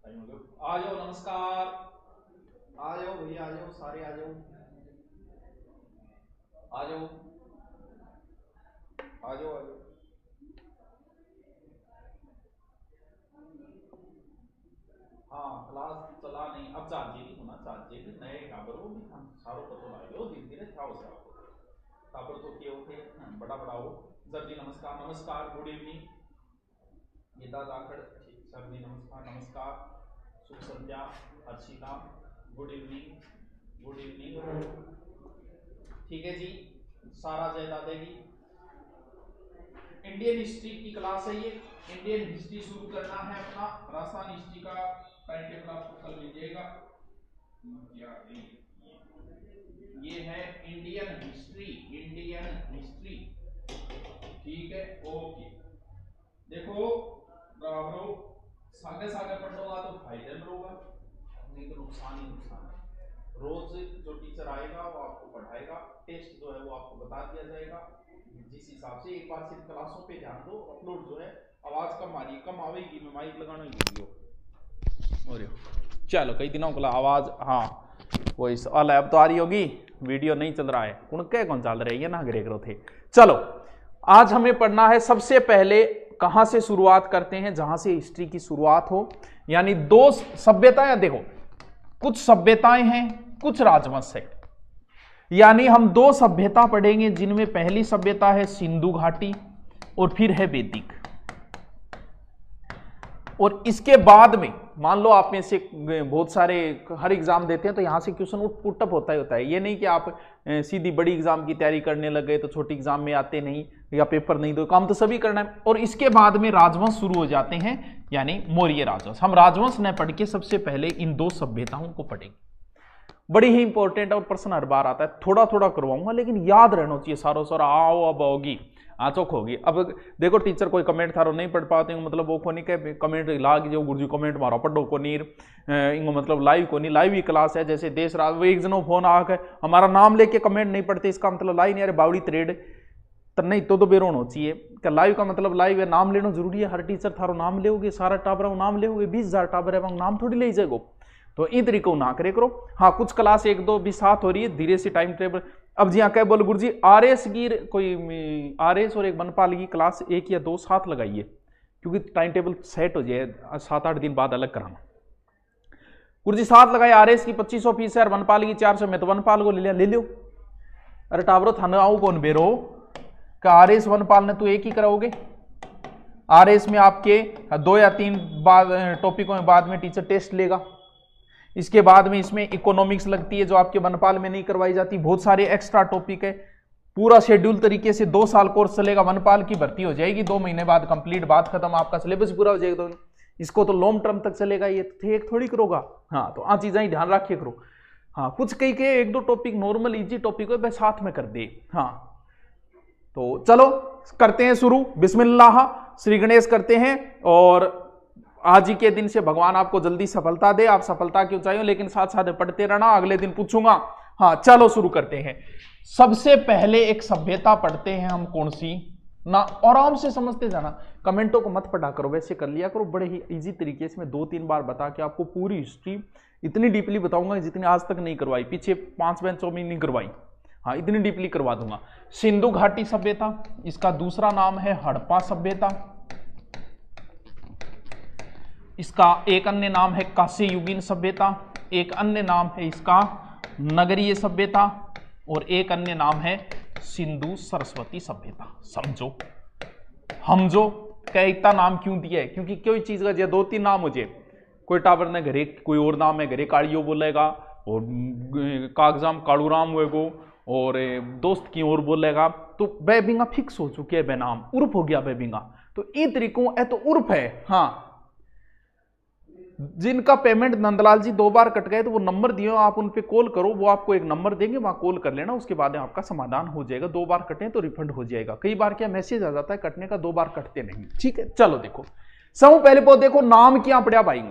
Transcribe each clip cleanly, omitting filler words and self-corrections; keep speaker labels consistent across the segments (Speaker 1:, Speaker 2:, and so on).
Speaker 1: आ जाओ, नमस्कार। आ जाओ भैया, आ जाओ, सारे आ जाओ, आ जाओ, आ जाओ, आ जाओ। हाँ, क्लास चला नहीं, अब चार्जे होना चाहिए नए काबर वो भी हम सारों को तो लाए हो धीरे धीरे था उसका काबर तो किए होते बड़ा बड़ा हो। सर जी नमस्कार, नमस्कार, good evening. Geeta Jakhar sir ji नमस्कार, नमस्कार, शुभ संध्या, Harshita, good evening, good evening. ठीक है जी, सारा जयदा देगी। इंडियन हिस्ट्री की क्लास है ये। इंडियन हिस्ट्री शुरू करना है अपना। राजस्थान हिस्ट्री का टाइम टेबल आपको कल मिल जाएगा। ये है इंडियन हिस्ट्री, इंडियन हिस्ट्री। ठीक है, ओके। देखो बराबर सागे सागे पढ़ लोगा तो फायदे में होगा, नहीं तो नुकसान ही नुकसान है। रोज जो टीचर आएगा वो आपको पढ़ाएगा, टेस्ट जो है वो आपको बता दिया जाएगा जिस हिसाब से। एक बार सिर्फ क्लासों पे ध्यान दो। अपलोड जो है आवाज कम आ रही, कम आवेगी, मैं माइक लगाना ही वीडियो और चलो कई दिनों को आवाज, हाँ वॉइस ऑल अब तो आ रही होगी। वीडियो नहीं चल रहा है, उनके कौन चल रही है ना ग्रे करो थे। चलो आज हमें पढ़ना है। सबसे पहले कहां से शुरुआत करते हैं, जहां से हिस्ट्री की शुरुआत हो, यानी दो सभ्यताएं। देखो कुछ सभ्यताएं हैं, कुछ राजवंश है, यानी हम दो सभ्यता पढ़ेंगे जिनमें पहली सभ्यता है सिंधु घाटी और फिर है वैदिक। और इसके बाद में मान लो आप में से बहुत सारे हर एग्जाम देते हैं तो यहां से क्वेश्चन पुटअप होता ही होता है। ये नहीं कि आप सीधी बड़ी एग्जाम की तैयारी करने लग गए तो छोटी एग्जाम में आते नहीं या पेपर नहीं दो, काम तो सभी करना है। और इसके बाद में राजवंश शुरू हो जाते हैं, यानी मौर्य राजवंश। हम राजवंश न पढ़ के सबसे पहले इन दो सभ्यताओं को पढ़ेंगे। बड़ी ही इंपॉर्टेंट और प्रश्न हर बार आता है, थोड़ा थोड़ा करवाऊंगा लेकिन याद रहना चाहिए सारो सारा। आओ अब होगी आचोक होगी। अब देखो टीचर कोई कमेंट थारो नहीं पढ़ पाते मतलब वो को नहीं कहे कमेंट लाग जो गुरुजी कमेंट मारो पढ़ो को नहीं इंगो मतलब लाइव को नहीं। लाइव ही क्लास है, जैसे देश रात वो एक जनो फोन आके हमारा नाम लेके कमेंट नहीं पढ़ते, इसका मतलब लाइव नहीं। अरे बावड़ी त्रेड तो नहीं तो बेरोन हो चाहिए क्या। लाइव का मतलब लाइव है, नाम लेना जरूरी है। हर टीचर थारो नाम लेोगे, सारा टाबर नाम लेोगे, 20,000 टाबर है नाम थोड़ी ले जाएगो, तो इन तरीकों ना करे करो। हाँ कुछ क्लास एक दो भी साथ हो रही है धीरे से टाइम टेबल। अब जी हाँ कह बोल गुरु जी आरएस की कोई आरएस और एक बनपाल की क्लास एक या दो साथ लगाइए, क्योंकि टाइम टेबल सेट हो जाए 7-8 दिन बाद अलग कराना। गुरु जी साथ लगाए, आरएस की 2500 फीस है और बनपाल की 400 में, तो बनपाल को ले लो। अरे टावरो थाने आओ कौन बेरो का आरएस वनपाल ने तो एक ही कराओगे। आरएस में आपके 2 या 3 बाद टॉपिकों में बाद में टीचर टेस्ट लेगा। इसके बाद में इसमें इकोनॉमिक्स लगती है जो आपके वनपाल में नहीं करवाई जाती। बहुत सारे एक्स्ट्रा टॉपिक है, पूरा शेड्यूल तरीके से 2 साल कोर्स चलेगा। वनपाल की भर्ती हो जाएगी 2 महीने बाद कंप्लीट, बात खत्म, आपका सिलेबस पूरा हो जाएगा। तो इसको तो लॉन्ग टर्म तक चलेगा, ये तो एक थोड़ी करोगा। हाँ तो आ चीजें ही ध्यान रखिए करो। हाँ कुछ कई के एक दो टॉपिक नॉर्मल इजी टॉपिक है साथ में कर दे। हाँ तो चलो करते हैं शुरू। बिस्मिल्लाह श्री गणेश करते हैं। और आज ही के दिन से भगवान आपको जल्दी सफलता दे, आप सफलता की ऊंचाई हो, लेकिन साथ साथ पढ़ते रहना, अगले दिन पूछूंगा। हाँ चलो शुरू करते हैं। सबसे पहले एक सभ्यता पढ़ते हैं हम, कौन सी ना आराम से समझते जाना, कमेंटों को मत पढ़ा करो, वैसे कर लिया करो। बड़े ही इजी तरीके से मैं 2-3 बार बता के आपको पूरी हिस्ट्री इतनी डीपली बताऊंगा जितनी आज तक नहीं करवाई, पीछे 5 बेंचों में नहीं करवाई। हाँ इतनी डीपली करवा दूंगा। सिंधु घाटी सभ्यता, इसका दूसरा नाम है हड़प्पा सभ्यता, इसका एक अन्य नाम है कांस्य युगीन सभ्यता, एक अन्य नाम है इसका नगरीय सभ्यता, और एक अन्य नाम है सिंधु सरस्वती सभ्यता। समझो हम जो इतना नाम क्यों दिया है, क्योंकि कोई चीज का जो 2-3 नाम हो जाए, कोई टावर ने घरे कोई और नाम है, घरे कालियो बोलेगा और कागजाम कालूराम होएगो और दोस्त की ओर बोलेगा, तो बेबिंगा फिक्स हो चुके हैं, बेनाम उर्फ हो गया बेबिंगा। तो इन तरीकों है तो उर्फ है। हाँ जिनका पेमेंट नंदलाल जी 2 बार कट गए तो वो नंबर दिए आप उन पे कॉल करो, वो आपको एक नंबर देंगे, वहां कॉल कर लेना, उसके बाद आपका समाधान हो जाएगा। 2 बार कटे तो रिफंड हो जाएगा। कई बार क्या मैसेज आ जाता है कटने का, 2 बार कटते नहीं। ठीक है चलो देखो सब पहले पो देखो नाम क्या पड़ा भाई।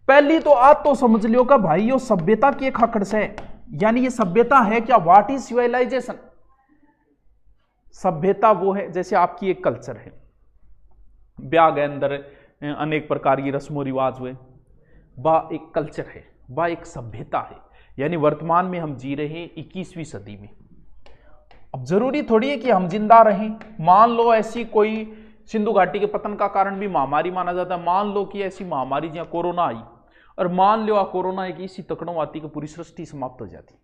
Speaker 1: पहली तो आज तो समझ लियो का भाई यो सभ्यता के खकड़ से, यानी ये सभ्यता है क्या। What is civilization. सभ्यता वो है जैसे आपकी एक कल्चर है, ब्याह के अंदर अनेक प्रकार की रस्मों रिवाज हुए, बा एक कल्चर है, बा एक सभ्यता है। यानी वर्तमान में हम जी रहे हैं 21वीं सदी में। अब जरूरी थोड़ी है कि हम जिंदा रहें। मान लो ऐसी कोई सिंधु घाटी के पतन का कारण भी महामारी माना जाता है। मान लो कि ऐसी महामारी जहां कोरोना आई, और मान लो कोरोना एक इसी तकड़ों आती कि पूरी सृष्टि समाप्त हो जाती,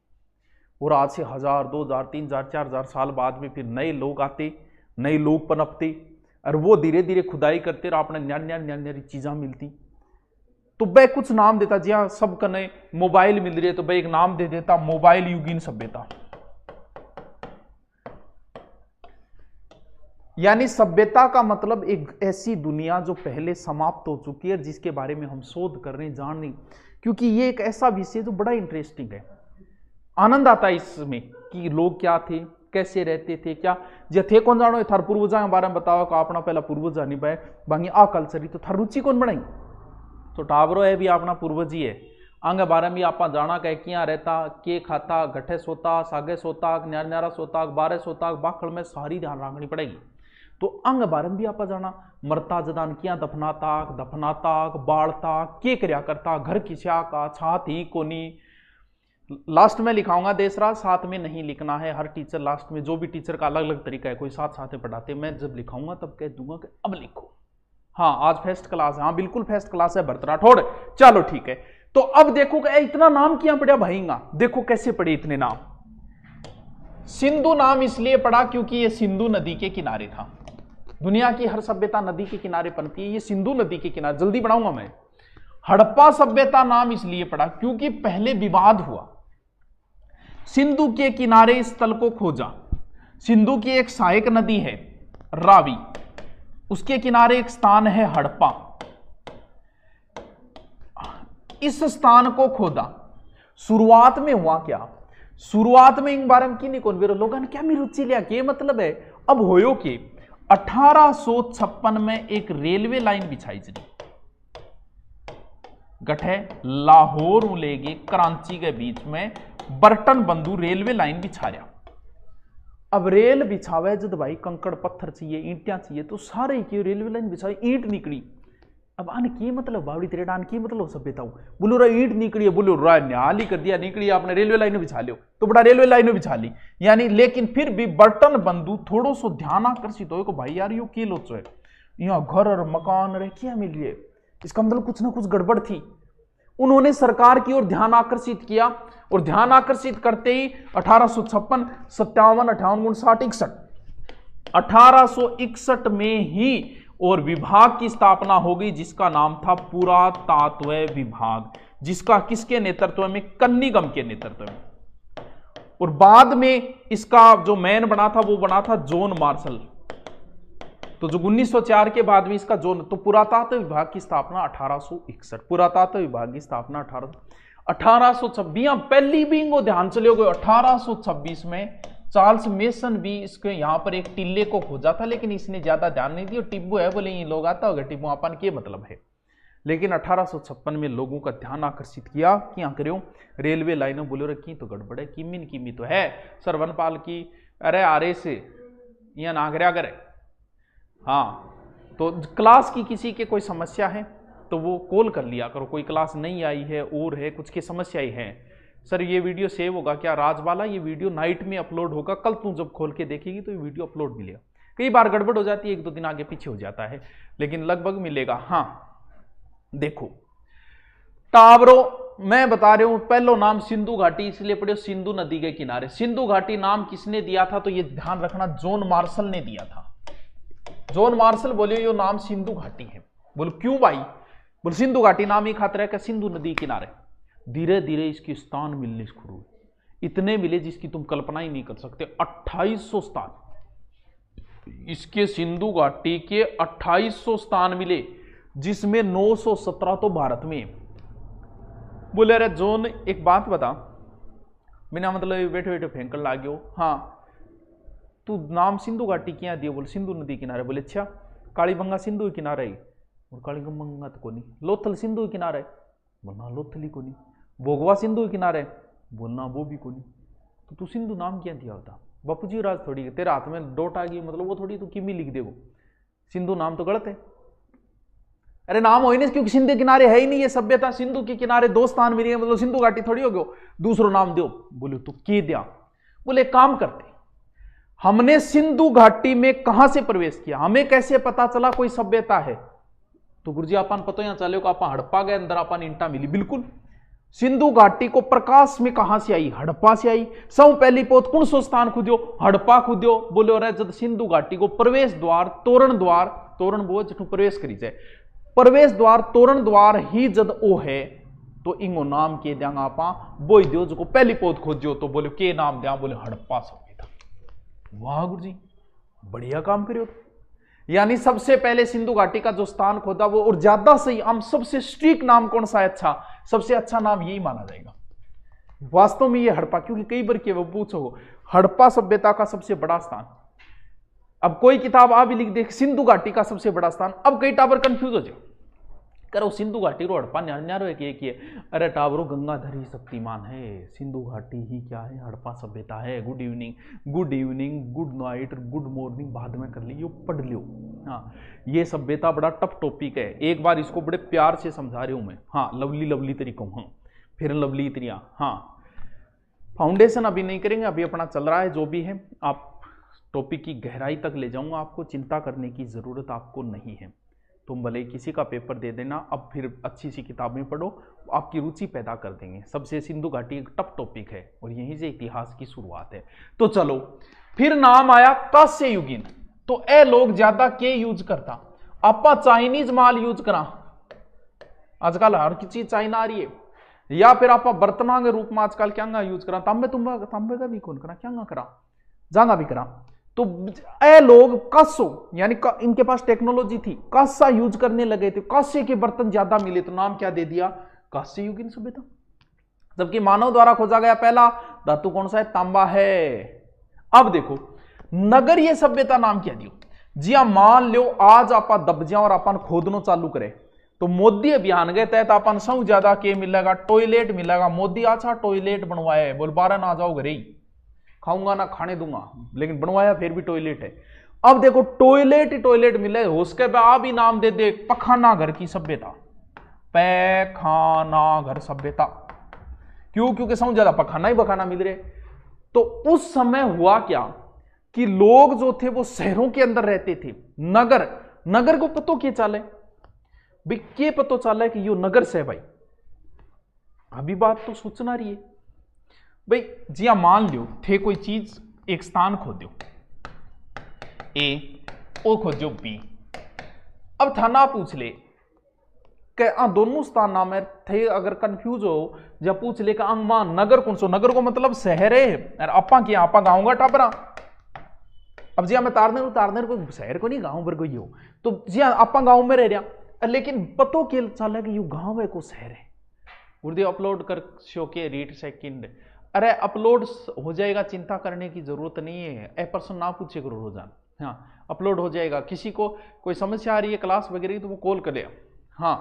Speaker 1: और आज से 1000, 2000, 3000, 4000 साल बाद में फिर नए लोग आते, नए लोग पनपते, और वो धीरे धीरे खुदाई करते और अपने न्यारी चीज़ां मिलती। तो वह कुछ नाम देता, जी हाँ सब कने मोबाइल मिल रही है तो वह एक नाम दे देता, मोबाइल युगीन सभ्यता। यानी सभ्यता का मतलब एक ऐसी दुनिया जो पहले समाप्त हो चुकी है, जिसके बारे में हम शोध कर रहे हैं, जान रहे, क्योंकि ये एक ऐसा विषय जो बड़ा इंटरेस्टिंग है। आनंद आता है इसमें कि लोग क्या थे, कैसे रहते थे, क्या जे थे कौन जानो, थार पूर्वजा के बारे में बताओ कि अपना पहला पूर्वज जानी पाए बाकी आ कल्चर तो थार रुचि कौन बनाई। तो टावरो है भी अपना पूर्वज ही है। आगे बारे में आप जाना कह किया रहता, के खाता, गठे सोता, सागे सोता, न्यारा सोता, बारह सोता, बाखड़ में सारी ध्यान रखनी पड़ेगी। तो अंग बारम भी आप जाना, मरता जदान किया दफनाता बाढ़ता, के करया करता, घर किस्या का छात ही कोनी। लास्ट में लिखाऊंगा देसरा, साथ में नहीं लिखना है। हर टीचर लास्ट में, जो भी टीचर का अलग अलग तरीका है, कोई साथ साथ में पढ़ाते, मैं जब लिखाऊंगा तब कह दूंगा कि अब लिखो। हाँ आज फेस्ट क्लास है, हाँ बिल्कुल फेस्ट क्लास है भरत राठौड़, चलो ठीक है। तो अब देखो कि इतना नाम क्या पड़ा भाईगा, देखो कैसे पड़े इतने नाम। सिंधु नाम इसलिए पड़ा क्योंकि ये सिंधु नदी के किनारे था। दुनिया की हर सभ्यता नदी के किनारे पनती है, ये सिंधु नदी के किनारे, जल्दी बढ़ाऊंगा मैं। हड़प्पा सभ्यता नाम इसलिए पड़ा क्योंकि पहले विवाद हुआ, सिंधु के किनारे इस तल को खोजा। सिंधु की एक सहायक नदी है रावी, उसके किनारे एक स्थान है हड़प्पा, इस स्थान को खोदा। शुरुआत में हुआ क्या, शुरुआत में इन बारे में की नहीं कौन लोगों ने क्या मेरी रुचि लिया, क्या मतलब है। अब होयो कि 1856 में एक रेलवे लाइन बिछाई जाती, गठे लाहौर लेके कराची के बीच में बर्टन बंधु रेलवे लाइन बिछा रहा। अब रेल बिछावे जब भाई कंकड़ पत्थर चाहिए, ईंटियां चाहिए, तो सारे की रेलवे लाइन बिछाई, ईंट निकली। अब आने की मतलब बावड़ी तेरे डान की मतलब सभ्यता बोलो रहा ईंट निकली है, बोलो रहा न्याल ही कर दिया, निकली आपने रेलवे लाइन में बिछा लियो, तो बड़ा रेलवे लाइन में बिछा ली। यानी लेकिन फिर भी बर्तन बंधु थोड़ो सो ध्यान आकर्षित हो भाई यार यो की लोचो है, यहाँ घर और मकान रहे क्या मिल रही है, इसका मतलब कुछ ना कुछ गड़बड़ थी। उन्होंने सरकार की ओर ध्यान आकर्षित किया, और ध्यान आकर्षित करते ही 1856, 57, 58, 59, 61, 1861 में ही और विभाग की स्थापना हो गई, जिसका नाम था पुरातत्व विभाग, जिसका किसके नेतृत्व में, कन्नीगम के नेतृत्व में। और बाद में इसका जो मैन बना था वो बना था जॉन मार्शल। तो जो 1904 के बाद में इसका जोन, तो पुरातत्व विभाग की स्थापना 1861, पुरातत्व विभाग की स्थापना 1826। पहली भी इनको ध्यान चले गए 1826 में चार्ल्स मेसन भी इसके यहाँ पर एक टिल्ले को खोजा था, लेकिन इसने ज्यादा ध्यान नहीं दिया। टिब्बू है बोले ये लोग आता होगा, टिब्बू अपन के मतलब है। लेकिन 1856 में लोगों का ध्यान आकर्षित किया कि यहाँ करो रेलवे लाइनों, बोलो रखी तो गड़बड़ है, किमिन किमी तो है सरवनपाल की, अरे आरे से यहाँ नागरिया करे। हाँ तो क्लास की किसी के कोई समस्या है तो वो कॉल कर लिया करो, कोई क्लास नहीं आई है और है कुछ की समस्या ही है, सर ये वीडियो सेव होगा क्या राज वाला, ये वीडियो नाइट में अपलोड होगा, कल तू जब खोल के देखेगी तो ये वीडियो अपलोड मिलेगा। कई बार गड़बड़ हो जाती है, 1-2 दिन आगे पीछे हो जाता है, लेकिन लगभग मिलेगा। हाँ देखो टावरो मैं बता रहा हूं, पहलो नाम सिंधु घाटी इसलिए पढ़ो सिंधु नदी के किनारे। सिंधु घाटी नाम किसने दिया था, तो ये ध्यान रखना जॉन मार्शल ने दिया था। जॉन मार्शल बोले ये नाम सिंधु घाटी है। बोलो क्यों भाई, बोले सिंधु घाटी नाम ही खातिर है कि सिंधु नदी किनारे। धीरे धीरे इसके स्थान मिलने शुरू हुए, इतने मिले जिसकी तुम कल्पना ही नहीं कर सकते। 2800 स्थान इसके सिंधु घाटी के 2800 स्थान मिले, जिसमें 917 तो भारत में। बोले अरे जॉन एक बात बता, बिना मतलब बैठे बैठे फेंकन लाग्यो, हाँ तू नाम सिंधु घाटी क्या दिया, बोले सिंधु नदी किनारे। बोले अच्छा कालीबंगा सिंधु किनारे ही, और कालीबंगा तो कोनी। लोथल सिंधु किनारे, बोलना लोथल ही कोनी। भोगवा सिंधु किनारे, बोलना वो भी कोनी। तो तू सिंधु नाम क्या दिया होता, बापू जी राज थोड़ी तेरे हाथ में डोट आ गई मतलब वो थोड़ी तू किमी लिख दे, वो सिंधु नाम तो गलत है। अरे नाम हो ही नहीं, क्योंकि सिंधु किनारे है ही नहीं ये सभ्यता। सिंधु के किनारे 2 स्थान मिले मतलब सिंधु घाटी थोड़ी हो गयो, दूसरो नाम दो। बोले तो के दिया? बोले काम करते, हमने सिंधु घाटी में कहां से प्रवेश किया, हमें कैसे पता चला कोई सभ्यता है? तो गुरुजी अपन पता यहां चलो आप हड़प्पा गए, अंदर अपन ईंटा मिली। बिल्कुल, सिंधु घाटी को प्रकाश में कहां से आई? हड़प्पा से आई। सब पहली पोत कौन सो स्थान खुद्यो? हड़प्पा खुद्यो। बोले और जब सिंधु घाटी को प्रवेश द्वार, तोरण द्वार, तोरण वो जिसमें प्रवेश करी जाए, प्रवेश द्वार, तोरण द्वार ही जद ओ है तो इंगो नाम के देंगा आपा बोई दियो जो पहली पोत खोजो। तो बोले के नाम दिया? बोले हड़प्पा सभ्यता। वाह गुरुजी, बढ़िया काम करियो। यानी सबसे पहले सिंधु घाटी का जो स्थान खोदा वो, और ज्यादा सही हम सबसे स्ट्रिक्ट नाम कौन सा है? अच्छा, सबसे अच्छा नाम यही माना जाएगा वास्तव में ये हड़प्पा, क्योंकि कई बार के वो पूछो हड़प्पा सभ्यता का सबसे बड़ा स्थान। अब कोई किताब आप भी लिख दे सिंधु घाटी का सबसे बड़ा स्थान, अब कई टावर कंफ्यूज हो जाओ, करो सिंधु घाटी रो हड़प्पा न्यारो है कि अरे टावरो गंगाधर ही शक्तिमान है, सिंधु घाटी ही क्या है? हड़प्पा सभ्यता है। Good evening, good evening, good night, good morning बाद में कर लियो, पढ़ लियो। हाँ, ये सभ्यता बड़ा टफ टॉपिक है, एक बार इसको बड़े प्यार से समझा रही हूं मैं। हाँ, लवली तरीकों, हाँ फिर लवली इतरिया। हाँ, फाउंडेशन अभी नहीं करेंगे, अभी अपना चल रहा है जो भी है। आप टॉपिक की गहराई तक ले जाऊंगा, आपको चिंता करने की जरूरत आपको नहीं है। तुम भले किसी का पेपर दे देना, अब फिर अच्छी सी किताबें पढ़ो, आपकी रुचि पैदा कर देंगे। सबसे सिंधु घाटी एक टफ टॉपिक है और यहीं से इतिहास की शुरुआत है। तो चलो, फिर नाम आया कांस्य युगीन। तो ए लोग ज्यादा के यूज करता, आपा चाइनीज माल यूज करा, आजकल हर चीज चाइना आ रही है, या फिर आप बर्तना के रूप में आजकल क्या यूज करा, तांबे का भी कौन करा, क्या करा, जांगा भी करा। तो ए लोग कांसो, यानी इनके पास टेक्नोलॉजी थी, कांसा यूज करने लगे थे, कांसे के बर्तन ज्यादा मिले तो नाम क्या दे दिया? कांस्य युगीन सभ्यता। जबकि मानव द्वारा खोजा गया पहला धातु कौन सा है? तांबा है। अब देखो, नगर ये सभ्यता नाम क्या दियो? जी हाँ, मान लो आज आप दबजिया और अपन खोदनो चालू करे, तो मोदी अभियान के तहत अपन सब ज्यादा के मिलेगा? टॉयलेट मिलेगा। मोदी अच्छा टॉयलेट बनवाया है, बोल 12 ना जाओ घरे ही, खाऊंगा ना खाने दूंगा, लेकिन बनवाया फिर भी टॉयलेट है। अब देखो, टॉयलेट ही टॉयलेट मिले, उसके बाद भी नाम दे दे पखाना घर की सभ्यता, पैखाना घर सभ्यता। क्यों? क्योंकि समझ ज्यादा पखाना ही पखाना मिल रहे। तो उस समय हुआ क्या कि लोग जो थे वो शहरों के अंदर रहते थे। नगर को पतो क्या चाले भाई, के पतो चाले कि यो नगर से भाई। अभी बात तो सोचना रही है भाई। जी हाँ, मान लो थे कोई चीज, एक स्थान खोदो ए, ओ खोदो बी। अब थाना पूछ ले कि दोनों स्थान नाम है थे, अगर कंफ्यूज हो जब पूछ ले कि अंगमा नगर कौन सो? नगर को मतलब शहर है, आपा क्या आपा गाँव का टापरा। अब जी हाँ, मैं तारनेर को शहर को नहीं, गाँव भर को ही हो, तो जी हाँ आपा गाँव में रह रहा, लेकिन पतो के चल कि यू गाँव है को शहर है। गुरुदेव अपलोड कर शो के रीड सेकंड, अरे अपलोड हो जाएगा, चिंता करने की जरूरत नहीं है। ए पर्सन ना पूछे करो रोजाना, हाँ अपलोड हो जाएगा। किसी को कोई समस्या आ रही है क्लास वगैरह की तो वो कॉल करे। हाँ,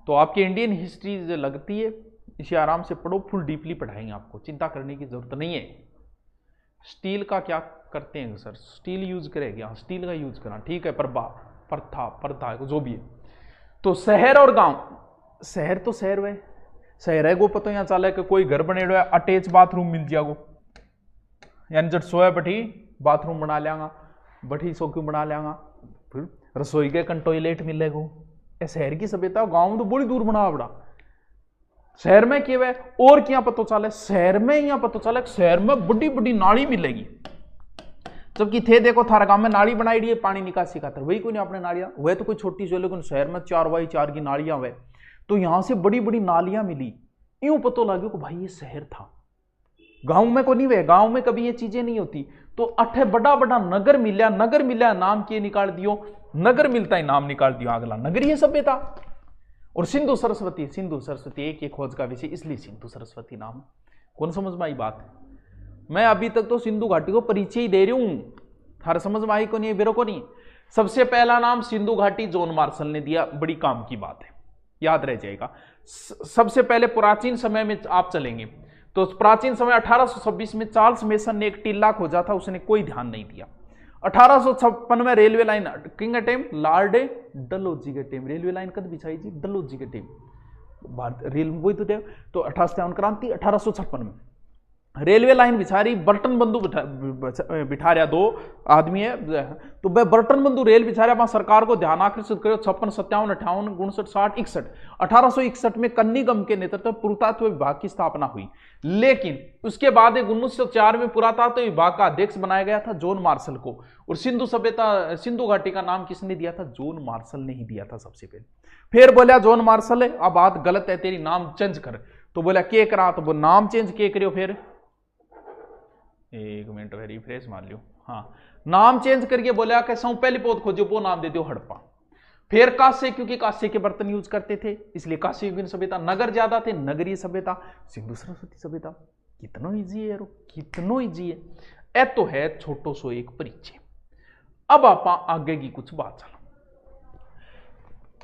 Speaker 1: तो आपकी इंडियन हिस्ट्री जो लगती है इसे आराम से पढ़ो, फुल डीपली पढ़ाएंगे आपको, चिंता करने की जरूरत नहीं है। स्टील का क्या करते हैं सर? स्टील यूज करेंगे, हाँ स्टील का यूज करना, ठीक है, पर्था जो भी है। तो शहर और गांव, शहर तो शहर है, शहर है गो पतो यहाँ चाले कि कोई घर बने है, अटैच बाथरूम मिल जाएगो, यानी जब सोया बैठी बाथरूम बना लियागा, बैठी सो क्यों बना लियागा, फिर रसोई के कन टॉयलेट मिलेगो। ए शहर की सभ्यता, गांव में तो बड़ी दूर बना बड़ा। शहर में क्या है और क्या पतो चले? शहर में यहाँ पतो चले शहर में बड़ी बड़ी नाली मिलेगी, जबकि थे देखो थारा गांव में नाली बनाई दी है पानी निकासी खातर, वही कोई नहीं अपने नालियां, वह तो कोई छोटी सी, लेकिन शहर में 4x4 की नालियां हुए, तो यहां से बड़ी बड़ी नालियां मिली। यूं पतो लगे कि भाई ये शहर था, गांव में को नहीं हुए, गांव में कभी ये चीजें नहीं होती। तो अठे बड़ा बड़ा नगर मिला, नाम के निकाल दियो, नगर मिलता ही नाम निकाल दियो, अगला नगरीय सभ्यता। और सिंधु सरस्वती एक खोज का विषय, इसलिए सिंधु सरस्वती नाम। कौन समझ में आई बात? मैं अभी तक तो सिंधु घाटी को परिचय ही दे रही हूं, हर समझ में आई को नहीं, बेरो को नहीं। सबसे पहला नाम सिंधु घाटी जॉन मार्शल ने दिया, बड़ी काम की बात है, याद रह जाएगा। सबसे पहले प्राचीन समय में आप चलेंगे तो प्राचीन समय 1826 में चार्ल्स मेसन ने एक टीला खोजा था, उसने कोई ध्यान नहीं दिया। 1856 में रेलवे लाइन किंग के टाइम लॉर्ड डलहौजी के टाइम रेलवे लाइन कद बिछाई जी, डलहौजी के टाइम भारत रेल वही तो 58 क्रांति 1856 में रेलवे लाइन बिछा रही, बर्टन बंधु बिठा रहा, दो आदमी है तो वह बर्टन बंधु रेल बिछा रहा, वहां सरकार को ध्यान आकर्षित करो 56, 57, 58, 59, 60, 61 1861 में कन्नीगम के नेतृत्व में पुरातत्व विभाग की स्थापना हुई। लेकिन उसके बाद 1904 में पुरातत्व विभाग का अध्यक्ष बनाया गया था जॉन मार्शल को, और सिंधु सभ्यता सिंधु घाटी का नाम किसने दिया था? जॉन मार्शल ने ही दिया था सबसे पहले। फिर बोला जॉन मार्शल है, अब बात गलत है तेरी, नाम चेंज कर। तो बोला के करा, तो वो नाम चेंज के करियो, फिर एक मिनट रिफ्रेश मार लियो, हाँ नाम चेंज करके बोला कि सौ पहली पौध खोजो, वो नाम दे दो हड़प्पा। फिर कांसे, क्योंकि कांसे के बर्तन यूज करते थे इसलिए कांस्य युगीन सभ्यता। नगर ज्यादा थे, नगरीय सभ्यता, सिंधु सरस्वती सभ्यता। कितना इजी है यारो, कितना इजी है। ए तो है छोटो सो एक परिचय। अब आप आगे की कुछ बात चलो।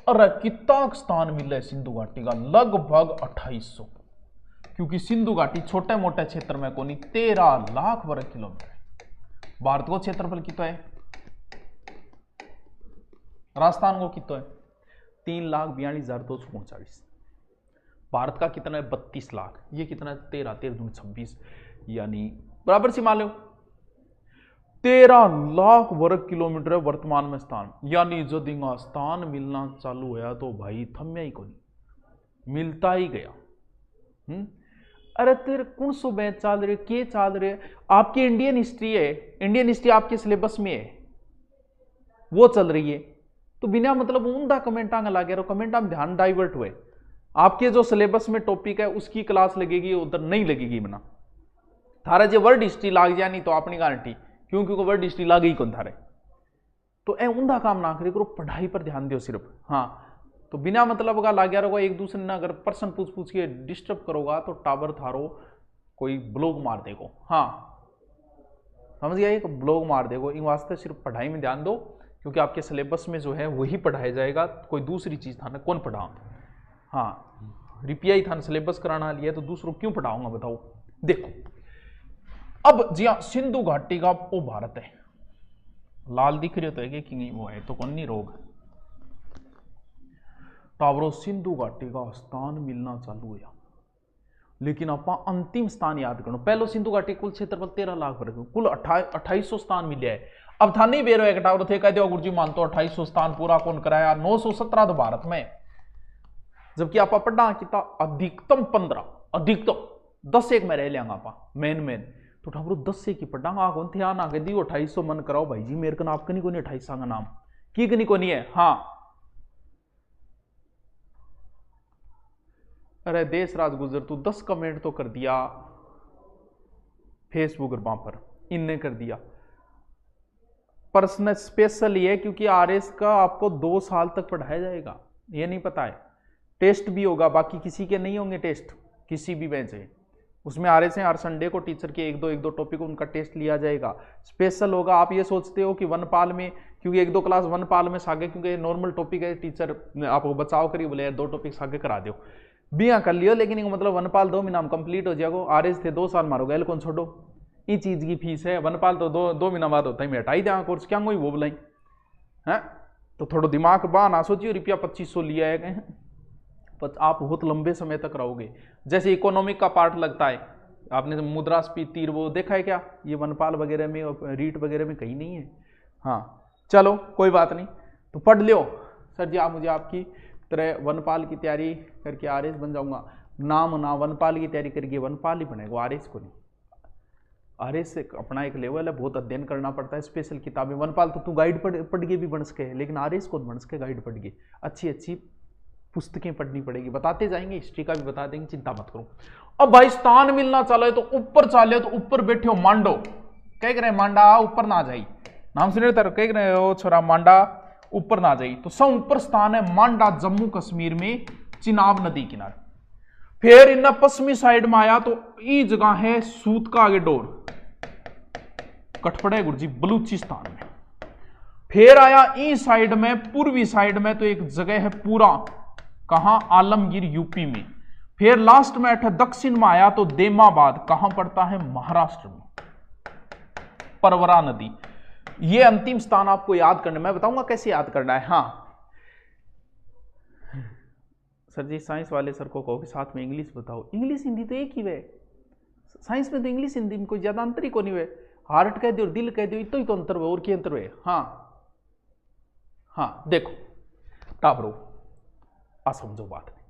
Speaker 1: अरे कितना स्थान मिला है सिंधु घाटी का? लगभग 2800, क्योंकि सिंधु घाटी छोटे मोटे क्षेत्र में कोनी 13 लाख वर्ग किलोमीटर है। भारत को क्षेत्रफल कितना है? राजस्थान को कितना है? 3,42,239। भारत का कितना है? 32 लाख। ये कितना है? 13 13 दूनी 26, यानी बराबर सी मान लो 13 लाख वर्ग किलोमीटर है वर्तमान में स्थान। यानी जो दिंगा स्थान मिलना चालू होया तो भाई थम्या ही कोनी, मिलता ही गया। अरे तेरे कौन सो बैच चल रहे, के चल रहे? आपकी इंडियन हिस्ट्री है, इंडियन हिस्ट्री आपके सिलेबस में है, वो चल रही है, तो बिना मतलब उमदा कमेंट आगे लगे रहो, कमेंट में ध्यान डाइवर्ट हुए। आपके जो सिलेबस में टॉपिक है उसकी क्लास लगेगी, उधर नहीं लगेगी। बना थारा जो वर्ल्ड हिस्ट्री लाग जाए नहीं तो अपनी गारंटी, क्योंकि वर्ल्ड हिस्ट्री लाग ही कौन थारे। तो ए उमदा काम ना करे करो, पढ़ाई पर ध्यान दो सिर्फ। हाँ तो बिना मतलब का लाग रहोगा, एक दूसरे ने अगर पर्सन पूछ के डिस्टर्ब करोगा तो टावर थारो कोई ब्लॉग मार देगो। हाँ समझ गया, एक ब्लॉग मार देगो। इन वास्ते सिर्फ पढ़ाई में ध्यान दो, क्योंकि आपके सिलेबस में जो है वही पढ़ाया जाएगा, कोई दूसरी चीज था ना कौन पढ़ा। हाँ रिपिया ही था सिलेबस कराना लिया, तो दूसरों क्यों पढ़ाऊंगा बताओ। देखो अब जी हाँ, सिंधु घाटी का वो भारत है, लाल दिख रहे तो है कि नहीं, वो है तो कौन नहीं रोग टावरों। सिंधु घाटी का स्थान मिलना चालू हुआ, लेकिन आप अंतिम स्थान याद करो। पहले सिंधु घाटी कुल क्षेत्रफल 13 लाख वर्ग, कुल 2800 स्थान मिले है। अब था नहीं बेरो एक टावर थे, कह दो गुरुजी मानतो 2800 स्थान पूरा कौन कराया? 917 तो भारत में, जबकि आप पढ़ना कितना अधिकतम 15, अधिकतम 10 एक में रह लेंगे आप मेन तो ठाकुर 10 से की पढ़ांगा कौन थे आना के दी 2800 मन कराओ भाई जी, मेरे को आपका नहीं कोनी 28 का नाम की नहीं कोनी है। हाँ अरे देश राज गुजर तू 10 कमेंट तो कर दिया फेसबुक और वहां पर इनने कर दिया। पर्सनल स्पेशल ये क्योंकि आरएस का आपको 2 साल तक पढ़ाया जाएगा, ये नहीं पता है। टेस्ट भी होगा, बाकी किसी के नहीं होंगे टेस्ट, किसी भी बैच है उसमें आरएस है। हर संडे को टीचर के एक दो टॉपिक उनका टेस्ट लिया जाएगा, स्पेशल होगा। आप ये सोचते हो कि वनपाल में, क्योंकि 1-2 क्लास वनपाल में सागे, क्योंकि नॉर्मल टॉपिक है, टीचर आपको बचाव करिए बोले 2 टॉपिक सागे करा दो, बिया कर लियो। लेकिन मतलब वनपाल 2 महीना कंप्लीट हो जाएगा। आरएस थे 2 साल मारो गए कौन छोड़ो, ये चीज की फीस है। वनपाल तो 2 महीना बाद होता है, मैं हटाई दें कोर्स क्या वो बोलाई है। तो थोड़ा दिमाग बा ना सोचिए, रुपया 2500 लिया है, आप बहुत लंबे समय तक रहोगे। जैसे इकोनॉमिक का पार्ट लगता है, आपने मुद्रास्फीति वो देखा है क्या? ये वनपाल वगैरह में और रीट वगैरह में कहीं नहीं है। हाँ चलो कोई बात नहीं, तो पढ़ लियो। सर जी आप मुझे आपकी तरह वनपाल की तैयारी करके आरएस बन जाऊंगा, नाम ना वनपाल की तैयारी करके वनपाल ही बनेगा, आरएस को नहीं। आरएस से अपना एक लेवल है, बहुत अध्ययन करना पड़ता है, स्पेशल किताबें। वनपाल तो तू गाइड पढ़ के भी बन सके, लेकिन आरएस को बन सके गाइड पढ़ के। अच्छी पुस्तकें पढ़नी पड़ेगी, बताते जाएंगे, हिस्ट्री का भी बता देंगे, चिंता मत करो। अब भाई स्थान मिलना चलो तो ऊपर चाले, तो ऊपर बैठे हो मांडो, कह रहे मांडा ऊपर ना जाई, नाम सुने तर कह रहे हो छोरा मांडा ऊपर ना जाई। तो सब ऊपर स्थान है मांडा, जम्मू कश्मीर में चिनाब नदी किनारे। फिर इन पश्चिमी साइड में आया तो ये जगह है सूत का आगे डोर, कठपड़े गुरुजी बलूचिस्तान में। फिर आया इस साइड में, पूर्वी साइड में तो एक जगह है पूरा, कहां? आलमगीर यूपी में। फिर लास्ट में दक्षिण में आया तो देमाबाद, कहां पड़ता है? महाराष्ट्र में, परवरा नदी। ये अंतिम स्थान आपको याद करना, मैं बताऊंगा कैसे याद करना है। हाँ सर जी साइंस वाले सर को कहो कि साथ में इंग्लिश बताओ। इंग्लिश हिंदी तो एक ही वे, साइंस में तो इंग्लिश हिंदी में कोई ज्यादा अंतर ही को नहीं वे। हार्ट कह दो और दिल कह दो, इतना ही तो अंतर हुए, और क्या अंतर हुए। हाँ देखो टाबरो आ समझो बात में,